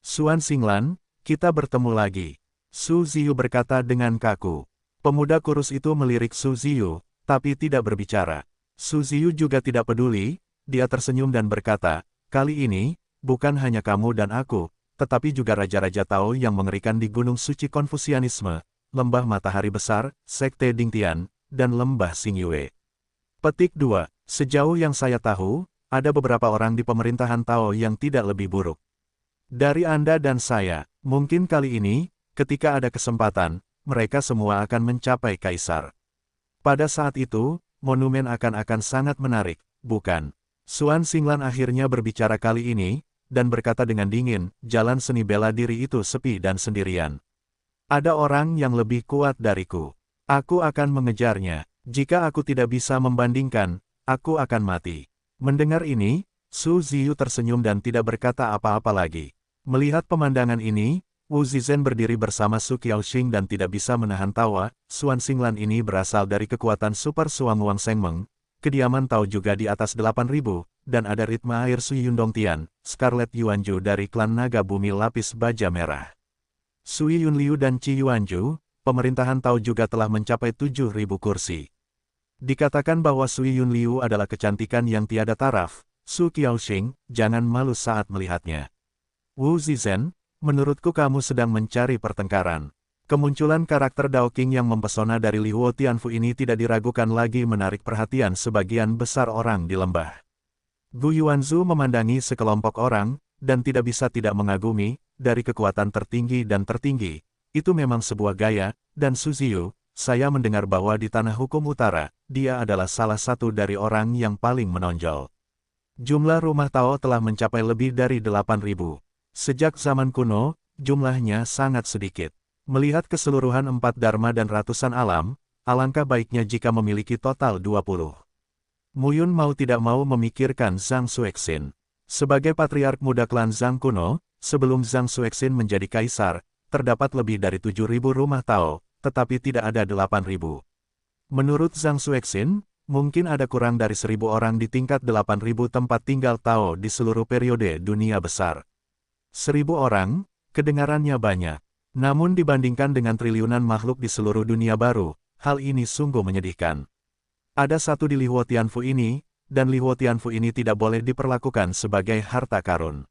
Suan Xinglan, kita bertemu lagi. Su Ziyu berkata dengan kaku. Pemuda kurus itu melirik Su Ziyu, tapi tidak berbicara. Su Ziyu juga tidak peduli, dia tersenyum dan berkata, kali ini, bukan hanya kamu dan aku, tetapi juga Raja-Raja Tao yang mengerikan di Gunung Suci Konfusianisme, Lembah Matahari Besar, Sekte Dingtian, dan Lembah Xingyue. Petik 2. Sejauh yang saya tahu, ada beberapa orang di pemerintahan Tao yang tidak lebih buruk. Dari Anda dan saya, mungkin kali ini, ketika ada kesempatan, mereka semua akan mencapai kaisar. Pada saat itu, monumen akan sangat menarik, bukan? Suan Xinglan akhirnya berbicara kali ini, dan berkata dengan dingin, jalan seni bela diri itu sepi dan sendirian. Ada orang yang lebih kuat dariku. Aku akan mengejarnya. Jika aku tidak bisa membandingkan, aku akan mati. Mendengar ini, Su Ziyu tersenyum dan tidak berkata apa-apa lagi. Melihat pemandangan ini, Wu Zizhen berdiri bersama Su Qiaoxing dan tidak bisa menahan tawa. Suan Xinglan ini berasal dari kekuatan Super Suang Wang Sengmeng. Kediaman Tao juga di atas 8.000, dan ada ritme air Su Yundongtian, Scarlet Yuanju dari klan naga bumi lapis baja merah. Su Yunliu dan Qi Yuanju, pemerintahan Tao juga telah mencapai 7.000 kursi. Dikatakan bahwa Su Yunliu adalah kecantikan yang tiada taraf. Su Qiaoxing, jangan malu saat melihatnya. Wu Zizhen, menurutku kamu sedang mencari pertengkaran. Kemunculan karakter Dao King yang mempesona dari Lihuo Tianfu ini tidak diragukan lagi menarik perhatian sebagian besar orang di lembah. Gu Yuanzu memandangi sekelompok orang, dan tidak bisa tidak mengagumi, dari kekuatan tertinggi dan tertinggi. Itu memang sebuah gaya, dan Su Ziyu, saya mendengar bahwa di tanah hukum utara, dia adalah salah satu dari orang yang paling menonjol. Jumlah rumah Tao telah mencapai lebih dari 8.000. Sejak zaman kuno, jumlahnya sangat sedikit. Melihat keseluruhan 4 dharma dan ratusan alam, alangkah baiknya jika memiliki total 20. Muyun mau tidak mau memikirkan Zhang Xuexin. Sebagai patriark muda klan Zhang kuno, sebelum Zhang Xuexin menjadi kaisar, terdapat lebih dari 7.000 rumah Tao, tetapi tidak ada 8.000. Menurut Zhang Xuexin, mungkin ada kurang dari 1.000 orang di tingkat 8.000 tempat tinggal Tao di seluruh periode dunia besar. 1.000 orang, kedengarannya banyak. Namun dibandingkan dengan triliunan makhluk di seluruh dunia baru, hal ini sungguh menyedihkan. Ada satu di Li Huotianfu ini, dan Li Huotianfu ini tidak boleh diperlakukan sebagai harta karun.